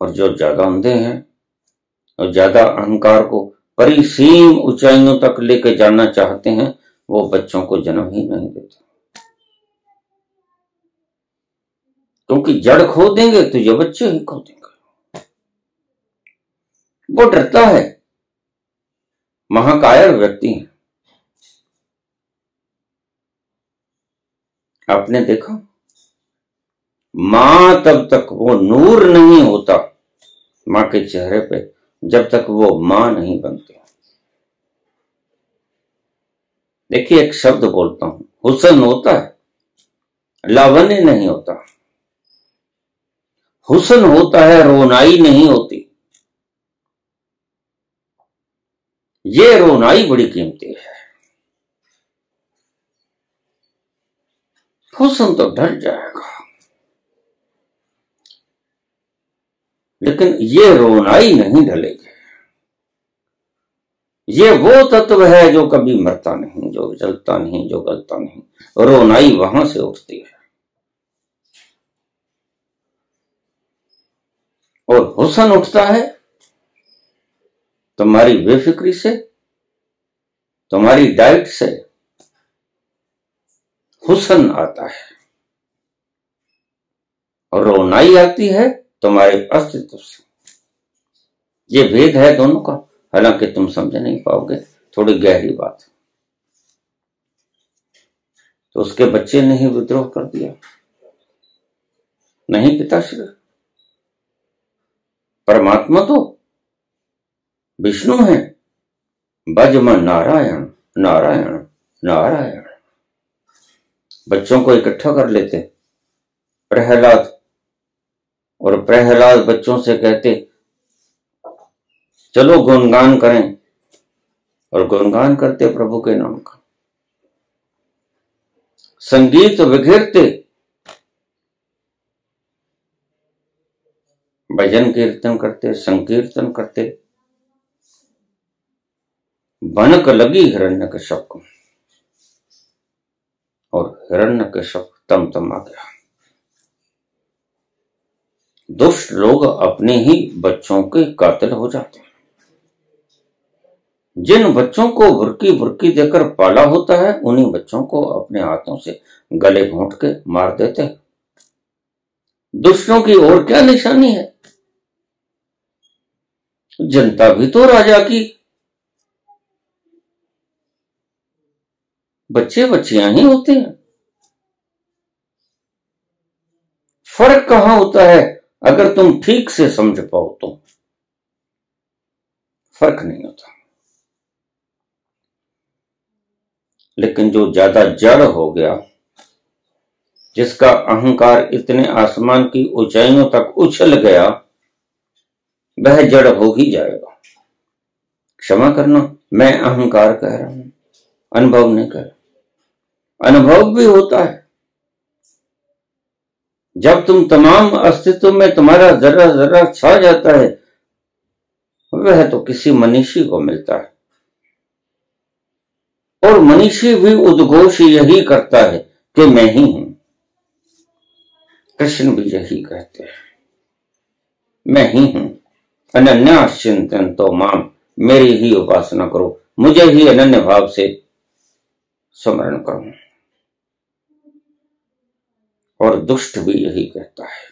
और जो ज्यादा अंधे हैं और ज्यादा अहंकार को परिसीम ऊंचाइयों तक लेकर जाना चाहते हैं, वो बच्चों को जन्म ही नहीं देते। क्योंकि जड़ खो देंगे तो ये बच्चे ही खो देंगे। वो डरता है, महाकायर व्यक्ति है। आपने देखा, मां तब तक वो नूर नहीं होता मां के चेहरे पे जब तक वो मां नहीं बनती। देखिए, एक शब्द बोलता हूं, हुस्न होता है, लावण्य नहीं होता। हुस्न होता है, रोनाई नहीं होती। ये रोनाई बड़ी कीमती है। हुस्न तो ढल जाएगा, लेकिन ये रोनाई नहीं ढलेगी। ये वो तत्व है जो कभी मरता नहीं, जो जलता नहीं, जो गलता नहीं। रोनाई वहां से उठती है। और हुस्न उठता है तुम्हारी बेफिक्री से, तुम्हारी डाइट से हुस्न आता है, और रोनाई आती है तुम्हारे अस्तित्व से। ये भेद है दोनों का, हालांकि तुम समझ नहीं पाओगे, थोड़ी गहरी बात है। तो उसके बच्चे ने ही विद्रोह कर दिया, नहीं पिताश्री। परमात्मा तो विष्णु है, बजमन नारायण नारायण नारायण। बच्चों को इकट्ठा कर लेते प्रहलाद, और प्रहलाद बच्चों से कहते चलो गुणगान करें, और गुणगान करते प्रभु के नाम का। संगीत विघिरते, भजन कीर्तन करते, संकीर्तन करते। भनक लगी हिरण्यकश्यप को, और हिरण्यकश्यप तमतमा गया। दुष्ट लोग अपने ही बच्चों के कातिल हो जाते हैं। जिन बच्चों को बुरकी बुरकी देकर पाला होता है, उन्हीं बच्चों को अपने हाथों से गले घोंट के मार देते हैं। दुष्टों की और क्या निशानी है? जनता भी तो राजा की बच्चे बच्चियां ही होते हैं। फर्क कहां होता है? अगर तुम ठीक से समझ पाओ तो फर्क नहीं होता। लेकिन जो ज्यादा जड़ हो गया, जिसका अहंकार इतने आसमान की ऊंचाइयों तक उछल गया, वह जड़ हो ही जाएगा। क्षमा करना, मैं अहंकार कह रहा हूं, अनुभव नहीं कर रहा। अनुभव भी होता है जब तुम तमाम अस्तित्व में तुम्हारा जरा जरा छा जाता है। वह तो किसी मनीषी को मिलता है, और मनीषी भी उद्घोष यही करता है कि मैं ही हूं। कृष्ण भी यही कहते हैं, मैं ही हूं। अनन्याश्चिंतयन्तो माम, मेरी ही उपासना करो, मुझे ही अनन्य भाव से स्मरण करो। और दुष्ट भी यही कहता है।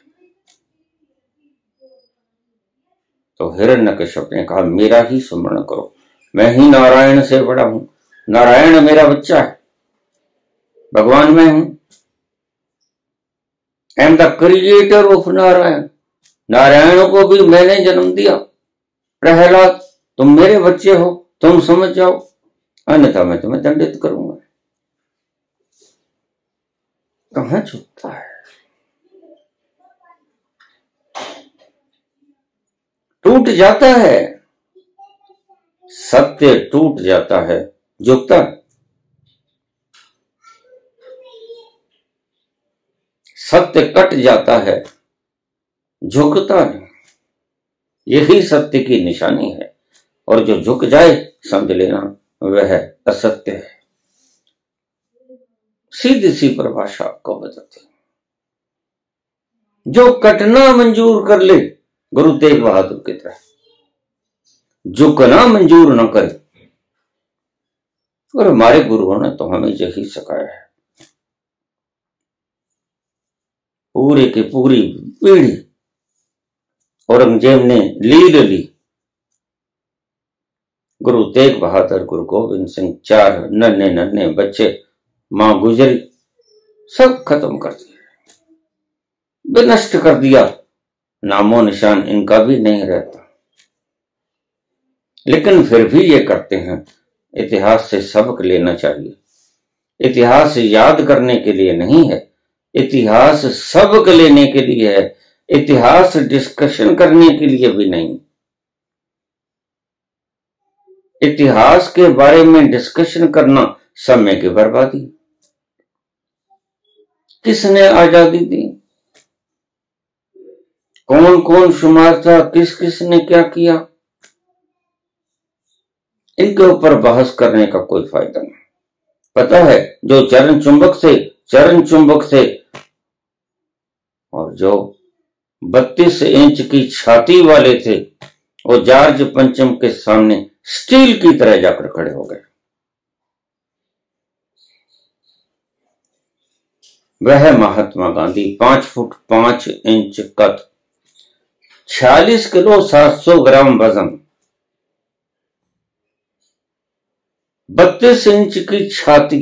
तो हिरण्यकश्यप ने कहा मेरा ही स्मरण करो, मैं ही नारायण से बड़ा हूं, नारायण मेरा बच्चा है, भगवान मैं हूं। I am the creator of Narayan. Narayan को भी मैंने जन्म दिया। प्रहलाद, तुम मेरे बच्चे हो, तुम समझ जाओ, अन्यथा मैं तुम्हें दंडित करूंगा। कहां छुपता है? टूट जाता है, सत्य टूट जाता है, झुकता। सत्य कट जाता है, झुकता नहीं। यही सत्य की निशानी है। और जो झुक जाए, समझ लेना वह असत्य है। सीधी सी परिभाषा आपको बताते हैं। जो कटना मंजूर कर ले, गुरु तेग बहादुर की तरह, झुकना मंजूर न करे। और हमारे गुरुओं ने तो हमें यही सिखाया है। पूरी की पूरी पीढ़ी औरंगजेब ने लीड ली। गुरु तेग बहादुर, गुरु गोविंद सिंह, 4 नन्हे नन्हे बच्चे, मां गुजरी, सब खत्म कर दिया, विनष्ट कर दिया। नामो निशान इनका भी नहीं रहता। लेकिन फिर भी ये करते हैं। इतिहास से सबक लेना चाहिए। इतिहास याद करने के लिए नहीं है, इतिहास सबक लेने के लिए है। इतिहास डिस्कशन करने के लिए भी नहीं। इतिहास के बारे में डिस्कशन करना समय की बर्बादी। किसने आजादी दी, कौन कौन शुमार था, किस किस ने क्या किया, इनके ऊपर बहस करने का कोई फायदा नहीं। पता है, जो चरण चुंबक थे और जो 32 इंच की छाती वाले थे, वो जॉर्ज पंचम के सामने स्टील की तरह जाकर खड़े हो गए। वह महात्मा गांधी 5 फुट 5 इंच कद, 46 किलो 700 ग्राम वजन, 32 इंच की छाती,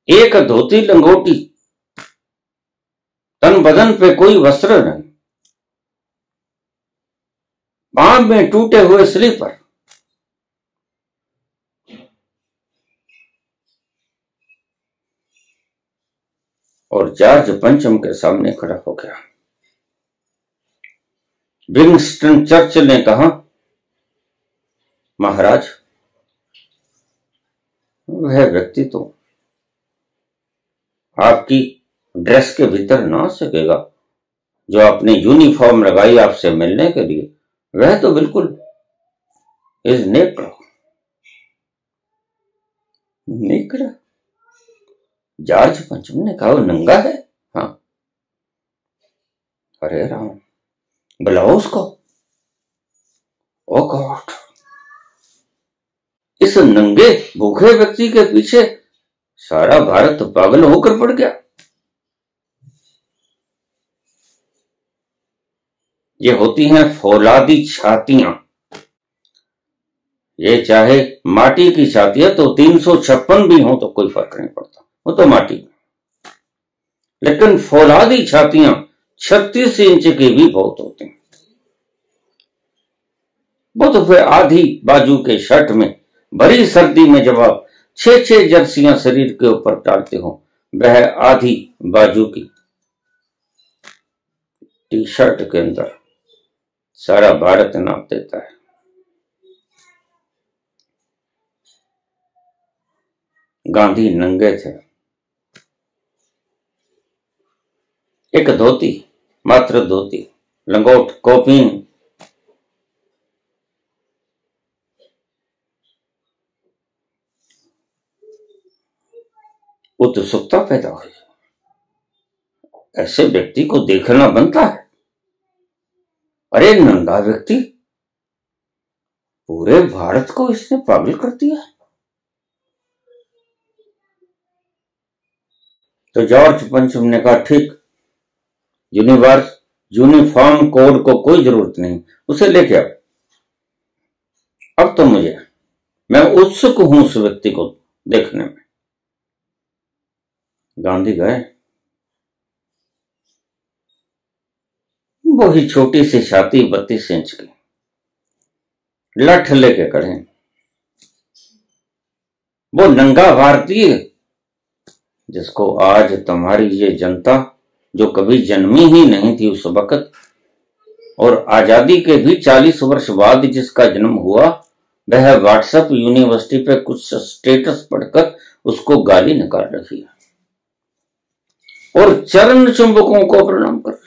एक धोती लंगोटी, तन बदन पे कोई वस्त्र नहीं, पांव में टूटे हुए स्लीपर, और जॉर्ज पंचम के सामने खड़ा हो गया। विंस्टन चर्चिल ने कहा, महाराज, वह व्यक्ति तो आपकी ड्रेस के भीतर ना आ सकेगा जो आपने यूनिफॉर्म लगाई आपसे मिलने के लिए। वह तो बिल्कुल इज नेक्ड। नेक्ड? जॉर्ज पंचम ने कहा, वो नंगा है। हाँ। अरे राम, बुलाओ उसको। ओ गॉड, इस नंगे भूखे व्यक्ति के पीछे सारा भारत पागल होकर पड़ गया। ये होती हैं फौलादी छातियां। ये चाहे माटी की छाती है तो 356 भी हो तो कोई फर्क नहीं पड़ता, वो तो माटी। लेकिन फौलादी छातियां 36 इंच की भी बहुत होती हैं। वो तो फिर आधी बाजू के शर्ट में भरी सर्दी में जब आप 6 जर्सियां शरीर के ऊपर डालते हो, वह आधी बाजू की टी शर्ट के अंदर सारा भारत नाप देता है। गांधी नंगे थे, एक धोती, मात्र धोती, लंगोट, कौपीन। उत्सुकता पैदा हुई, ऐसे व्यक्ति को देखना बनता है। अरे नंगा व्यक्ति, पूरे भारत को इसने पागल कर दिया। तो जॉर्ज पंचम ने कहा, ठीक, यूनिफॉर्म कोड को कोई जरूरत नहीं, उसे लेके आओ। अब तो मैं उत्सुक हूं उस व्यक्ति को देखने में। गांधी गए, वही छोटी सी छाती 32 इंच की, लठ लेके खड़े। वो नंगा भारतीय जिसको आज तुम्हारी ये जनता, जो कभी जन्मी ही नहीं थी उस वक्त, और आजादी के भी 40 वर्ष बाद जिसका जन्म हुआ, वह व्हाट्सएप यूनिवर्सिटी पे कुछ स्टेटस पढ़कर उसको गाली निकाल रही है और चरण चुंबकों को प्रणाम कर।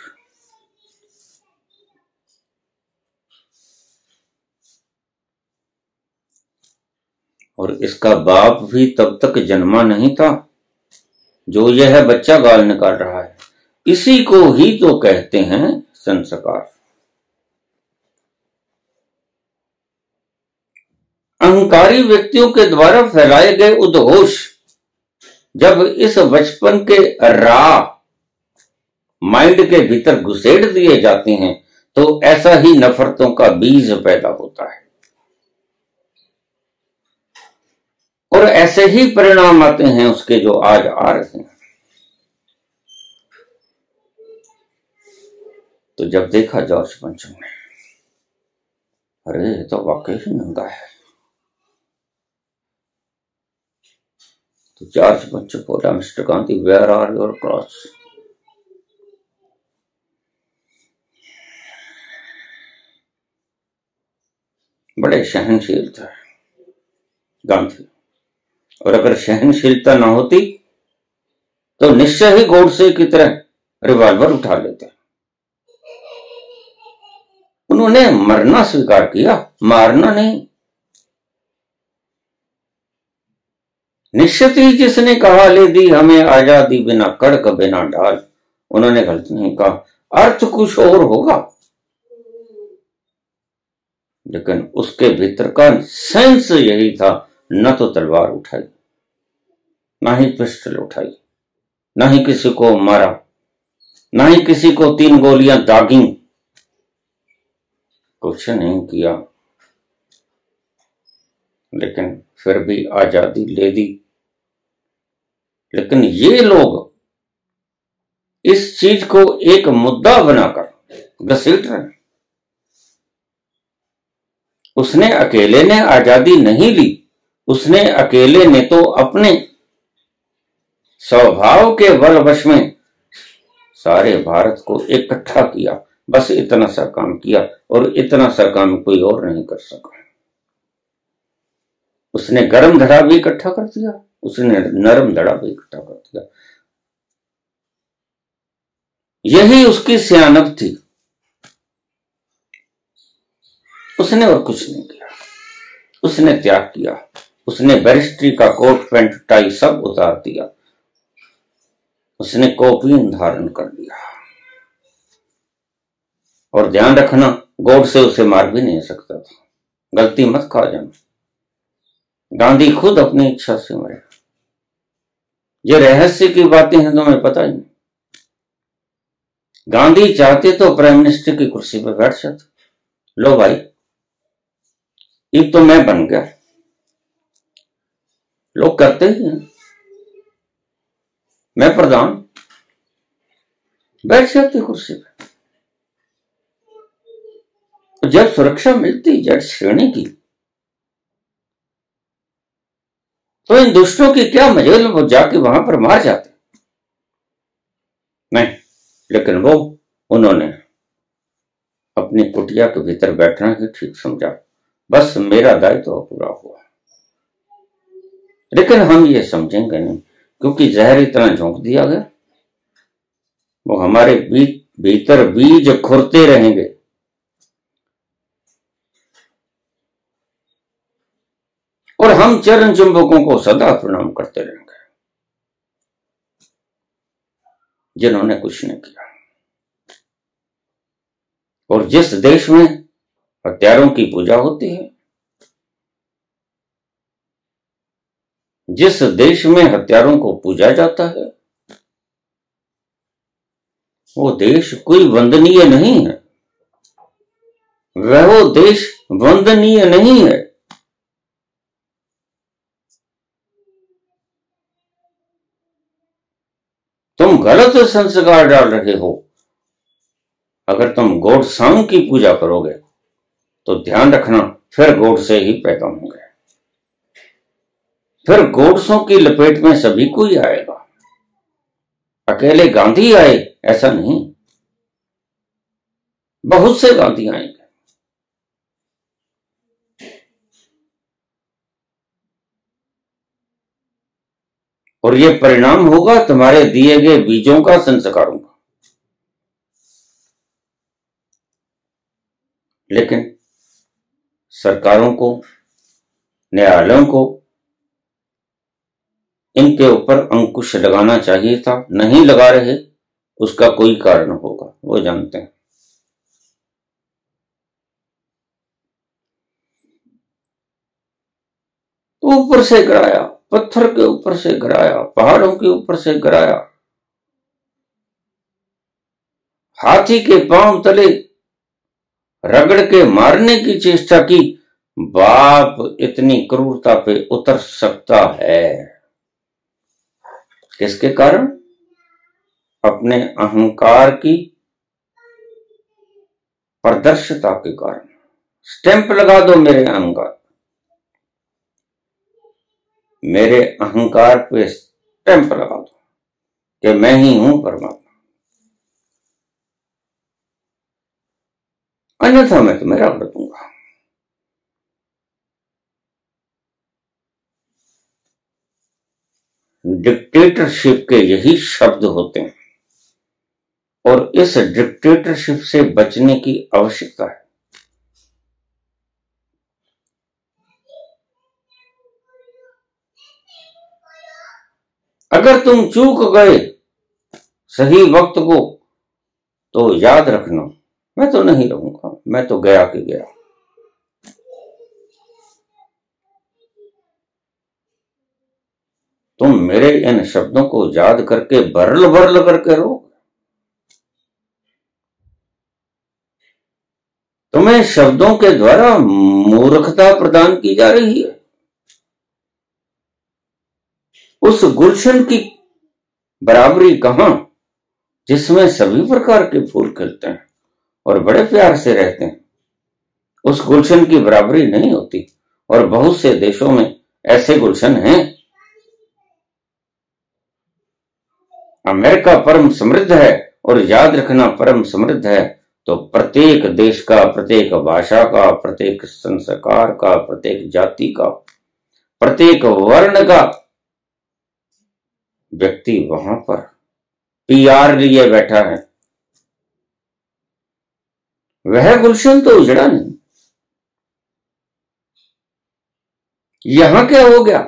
और इसका बाप भी तब तक जन्मा नहीं था जो यह बच्चा गाल निकाल रहा है। इसी को ही तो कहते हैं संस्कार। अहंकारी व्यक्तियों के द्वारा फैलाए गए उद्घोष जब इस बचपन के राह माइंड के भीतर घुसेड़ दिए जाते हैं तो ऐसा ही नफरतों का बीज पैदा होता है और ऐसे ही परिणाम आते हैं उसके जो आज आ रहे हैं। तो जब देखा जॉर्ज पंचम ने, अरे ये तो वाकई ही नंगा है, तो जॉर्ज पंचम बोला, mister Gandhi, where are your cross? बड़े सहनशील थे गांधी, और अगर सहनशीलता ना होती तो निश्चय ही गोडसे की तरह रिवॉल्वर उठा लेते। उन्होंने मरना स्वीकार किया, मारना नहीं। निश्चित ही जिसने कहा, ले दी हमें आजादी बिना कड़क बिना ढाल, उन्होंने गलत नहीं कहा, अर्थ कुछ और होगा, लेकिन उसके भीतर का सेंस यही था। न तो तलवार उठाई, ना ही पिस्टल उठाई, ना ही किसी को मारा, ना ही किसी को 3 गोलियां दागी, कुछ नहीं किया, लेकिन फिर भी आजादी ले दी। लेकिन ये लोग इस चीज को एक मुद्दा बनाकर घसीट रहे हैं। उसने अकेले ने आजादी नहीं ली, उसने अकेले ने तो अपने स्वभाव के बलवश में सारे भारत को इकट्ठा किया, बस इतना सा काम किया, और इतना सा काम कोई और नहीं कर सका। उसने गर्म धड़ा भी इकट्ठा कर दिया, उसने नरम धड़ा भी इकट्ठा कर दिया। यही उसकी सियानत थी। उसने और कुछ नहीं किया। उसने त्याग किया। उसने बैरिस्ट्री का कोट पैंट टाई सब उतार दिया। उसने कॉपीन धारण कर लिया। और ध्यान रखना, गॉड से उसे मार भी नहीं सकता था। गलती मत खा जाना। गांधी खुद अपनी इच्छा से मरे। ये रहस्य की बातें हैं, तुम्हें पता ही नहीं। गांधी चाहते तो प्राइम मिनिस्टर की कुर्सी पर बैठ जाते। लो भाई, एक तो मैं बन गया। लोग करते ही हैं, मैं प्रधान, बैठ जाते कुर्सी पे। जब सुरक्षा मिलती जेड श्रेणी की, तो इन दुष्टों की क्या मजेल, वो जाके वहां पर मार जाते। नहीं, लेकिन वो उन्होंने अपनी कुटिया के भीतर बैठना ही ठीक समझा। बस मेरा दायित्व तो पूरा हुआ। लेकिन हम ये समझेंगे नहीं, क्योंकि जहर इतना झोंक दिया गया, वो हमारे भीतर बीज खुरते रहेंगे। और हम चरण चुंबकों को सदा प्रणाम करते रहेंगे, जिन्होंने कुछ नहीं किया। और जिस देश में हत्यारों की पूजा होती है, जिस देश में हत्यारों को पूजा जाता है, वो देश कोई वंदनीय नहीं है। वो देश वंदनीय नहीं है। तुम गलत संस्कार डाल रहे हो। अगर तुम गॉड सांग की पूजा करोगे तो ध्यान रखना, फिर गॉड से ही पैदा होंगे। फिर गॉड्सों की लपेट में सभी कोई आएगा। अकेले गांधी आए ऐसा नहीं, बहुत से गांधी आएंगे। और ये परिणाम होगा तुम्हारे दिए गए बीजों का, संस्कारों का। लेकिन सरकारों को, न्यायालयों को इनके ऊपर अंकुश लगाना चाहिए था, नहीं लगा रहे। उसका कोई कारण होगा, वो जानते हैं। ऊपर से गिराया, पत्थर के ऊपर से गिराया, पहाड़ों के ऊपर से गिराया, हाथी के पांव तले रगड़ के मारने की चेष्टा की। बाप इतनी क्रूरता पे उतर सकता है किसके कारण? अपने अहंकार की प्रदर्शिता के कारण। स्टैंप लगा दो मेरे अहंकार, मेरे अहंकार पे स्टैंप लगा दो कि मैं ही हूं परमात्मा, अन्यथा मैं तुम्हें रगड़ दूंगा। डिक्टेटरशिप के यही शब्द होते हैं, और इस डिक्टेटरशिप से बचने की आवश्यकता है। अगर तुम चूक गए सही वक्त को, तो याद रखना, मैं तो नहीं रहूंगा, मैं तो गया कि गया। तुम मेरे इन शब्दों को याद करके बरल बरल करके रो। तुम्हें शब्दों के द्वारा मूर्खता प्रदान की जा रही है। उस गुलशन की बराबरी कहां, जिसमें सभी प्रकार के फूल खिलते हैं और बड़े प्यार से रहते हैं। उस गुलशन की बराबरी नहीं होती, और बहुत से देशों में ऐसे गुलशन हैं। अमेरिका परम समृद्ध है, और याद रखना परम समृद्ध है, तो प्रत्येक देश का, प्रत्येक भाषा का, प्रत्येक संस्कार का, प्रत्येक जाति का, प्रत्येक वर्ण का व्यक्ति वहां पर पीआर लिए बैठा है। वह गुलशन तो उजड़ा नहीं। यहां क्या हो गया?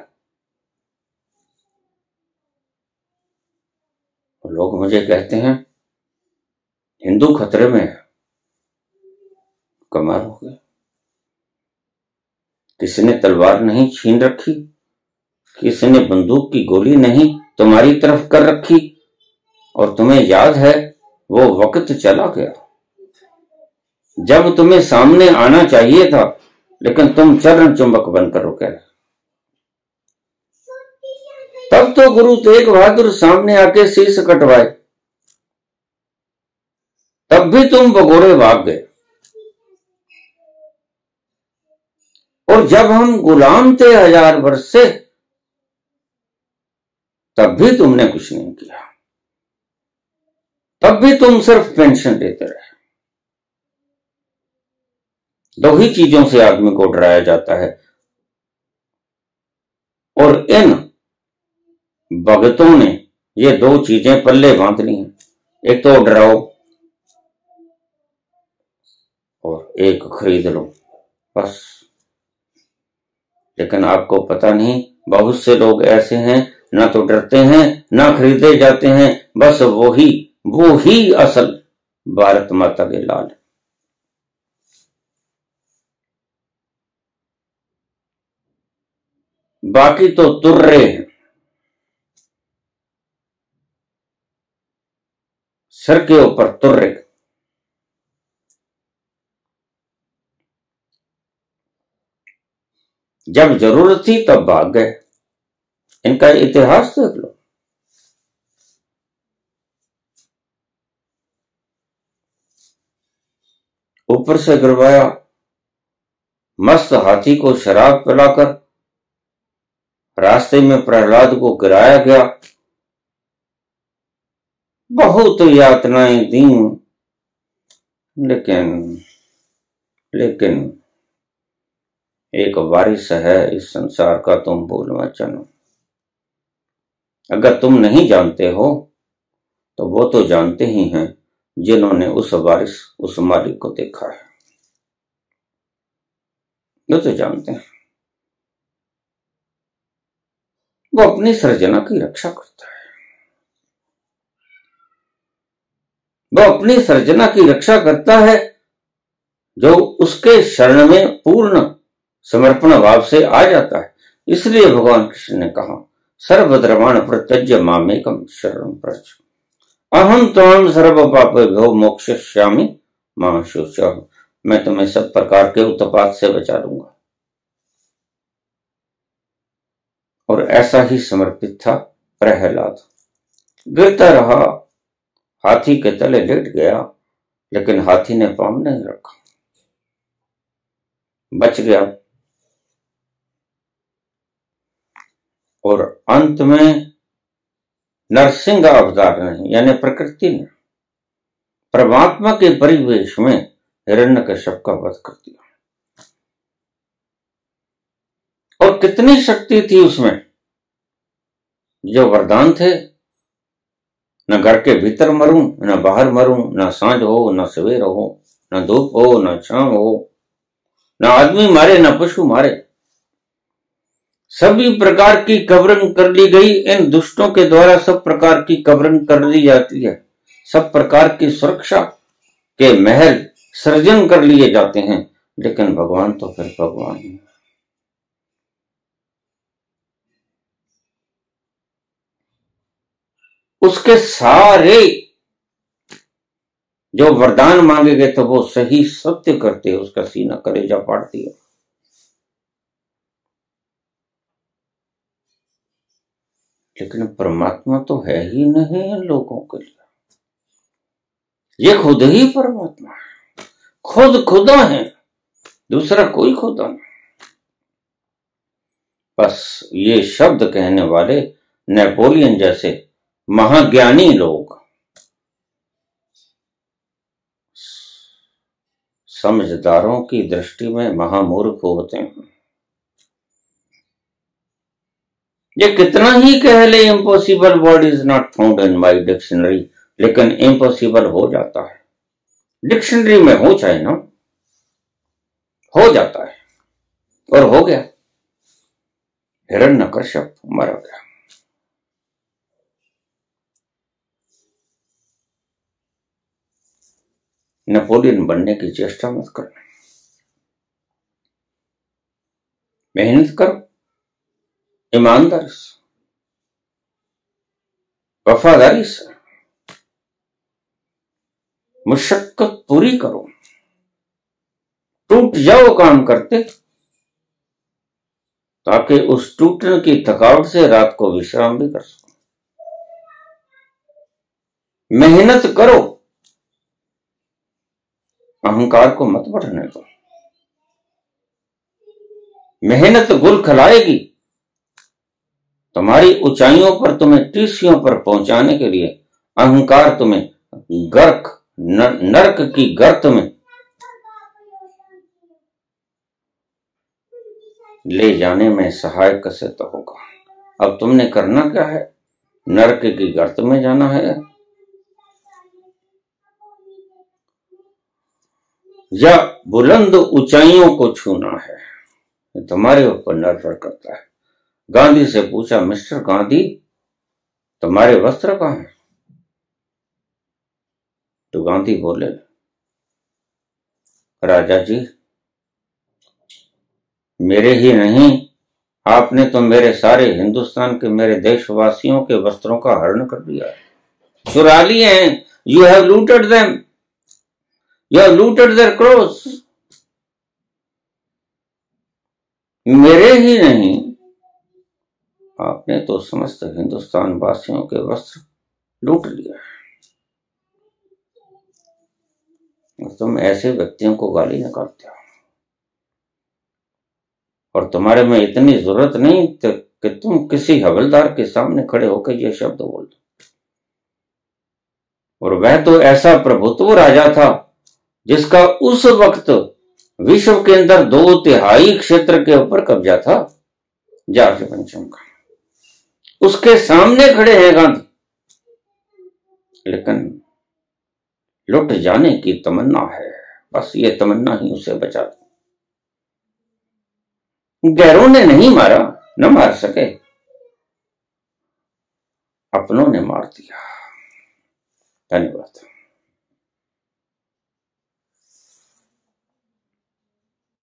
लोग मुझे कहते हैं हिंदू खतरे में है। कमाल हो गया। किसी ने तलवार नहीं छीन रखी, किसी ने बंदूक की गोली नहीं तुम्हारी तरफ कर रखी, और तुम्हें याद है वो वक्त चला गया जब तुम्हें सामने आना चाहिए था, लेकिन तुम चरण चुंबक बनकर रुके। तब तो गुरु तेग बहादुर सामने आके शीश कटवाए, तब भी तुम भगोड़े भाग गए। और जब हम गुलाम थे 1000 वर्ष से, तब भी तुमने कुछ नहीं किया, तब भी तुम सिर्फ पेंशन देते रहे। दो ही चीजों से आदमी को डराया जाता है, और इन भगतों ने ये दो चीजें पल्ले बांध ली हैं। एक तो डराओ और एक खरीद लो, बस। लेकिन आपको पता नहीं, बहुत से लोग ऐसे हैं, ना तो डरते हैं ना खरीदे जाते हैं, बस वो ही असल भारत माता के लाल। बाकी तो तुर्रे हैं, सर के ऊपर तुर्रे। जब जरूरत थी तब भाग गए। इनका इतिहास देख लो। ऊपर से गिरवाया, मस्त हाथी को शराब पिलाकर रास्ते में प्रहलाद को गिराया गया, बहुत यातनाएं दी, लेकिन एक वारिस है इस संसार का, तुम भूल मत जानो। अगर तुम नहीं जानते हो तो वो तो जानते ही हैं जिन्होंने उस वारिस, उस मालिक को देखा है, वो तो जानते हैं। वो अपनी सर्जना की रक्षा करता है, वो अपनी सर्जना की रक्षा करता है जो उसके शरण में पूर्ण समर्पण भाव से आ जाता है। इसलिए भगवान कृष्ण ने कहा, सर्वद्रवाण प्रत्यज्य मामेकम शरणं व्रज, अहम त्वां सर्व पापेभ्यो मोक्षयिष्यामि मा शुचः। मैं तुम्हें सब प्रकार के उत्पात से बचा लूंगा। और ऐसा ही समर्पित था प्रहलाद। गिरता रहा, हाथी के तले लेट गया, लेकिन हाथी ने पांव नहीं रखा, बच गया। और अंत में नरसिंह अवतार ने, यानी प्रकृति ने परमात्मा के परिवेश में हिरण्यकश्यप का वध कर दिया। और कितनी शक्ति थी उसमें। जो वरदान थे, न घर के भीतर मरूं, न बाहर मरूं, न सांझ हो न सवेर हो, न धूप हो न छांव हो, न आदमी मारे न पशु मारे, सभी प्रकार की कवरिंग कर ली गई। इन दुष्टों के द्वारा सब प्रकार की कवरिंग कर ली जाती है, सब प्रकार की सुरक्षा के महल सृजन कर लिए जाते हैं, लेकिन भगवान तो फिर भगवान है। उसके सारे जो वरदान मांगे गए तो वो सही सत्य करते, उसका सीना कलेजा फाड़ दिया। लेकिन परमात्मा तो है ही नहीं इन लोगों के लिए। ये खुद ही परमात्मा है, खुद खुदा है, दूसरा कोई खुदा नहीं। बस ये शब्द कहने वाले नेपोलियन जैसे महाज्ञानी लोग समझदारों की दृष्टि में महामूर्ख होते हैं। ये कितना ही कह ले impossible word is not found in my dictionary, लेकिन इम्पॉसिबल हो जाता है। डिक्शनरी में हो चाहे ना, हो जाता है। और हो गया, हिरण्यकश्यप मर गया। नेपोलियन बनने की चेष्टा मत करना, मेहनत करो, ईमानदारी से, वफादारी से, मुशक्कत पूरी करो, टूट जाओ काम करते, ताकि उस टूटने की थकावट से रात को विश्राम भी कर सको। मेहनत करो, अहंकार को मत बढ़ने दो। मेहनत गुल खिलाएगी, तुम्हारी ऊंचाइयों पर, तुम्हें टीसियों पर पहुंचाने के लिए अहंकार तुम्हें नरक की गर्त में ले जाने में सहायक से तो होगा। अब तुमने करना क्या है? नरक की गर्त में जाना है या बुलंद ऊंचाइयों को छूना है, तुम्हारे ऊपर निर्भर करता है। गांधी से पूछा, मिस्टर गांधी, तुम्हारे वस्त्र कहां हैं? तो गांधी बोले, राजा जी, मेरे ही नहीं, आपने तो मेरे सारे हिंदुस्तान के, मेरे देशवासियों के वस्त्रों का हरण कर दिया है, चुरा लिए हैं। You have looted them, you have looted their clothes. मेरे ही नहीं, आपने तो समस्त हिंदुस्तान वासियों के वस्त्र लूट लिया है। तुम ऐसे व्यक्तियों को गाली निकालते हो, और तुम्हारे में इतनी जरूरत नहीं कि तुम किसी हवलदार के सामने खड़े होकर ये शब्द बोल दो। और वह तो ऐसा प्रभुत्व राजा था जिसका उस वक्त विश्व के अंदर 2/3 क्षेत्र के ऊपर कब्जा था, जॉर्ज पंचम का। उसके सामने खड़े हैं गांधी, लेकिन लुट जाने की तमन्ना है, बस ये तमन्ना ही उसे बचा दी। गैरों ने नहीं मारा, न मार सके, अपनों ने मार दिया। धन्यवाद।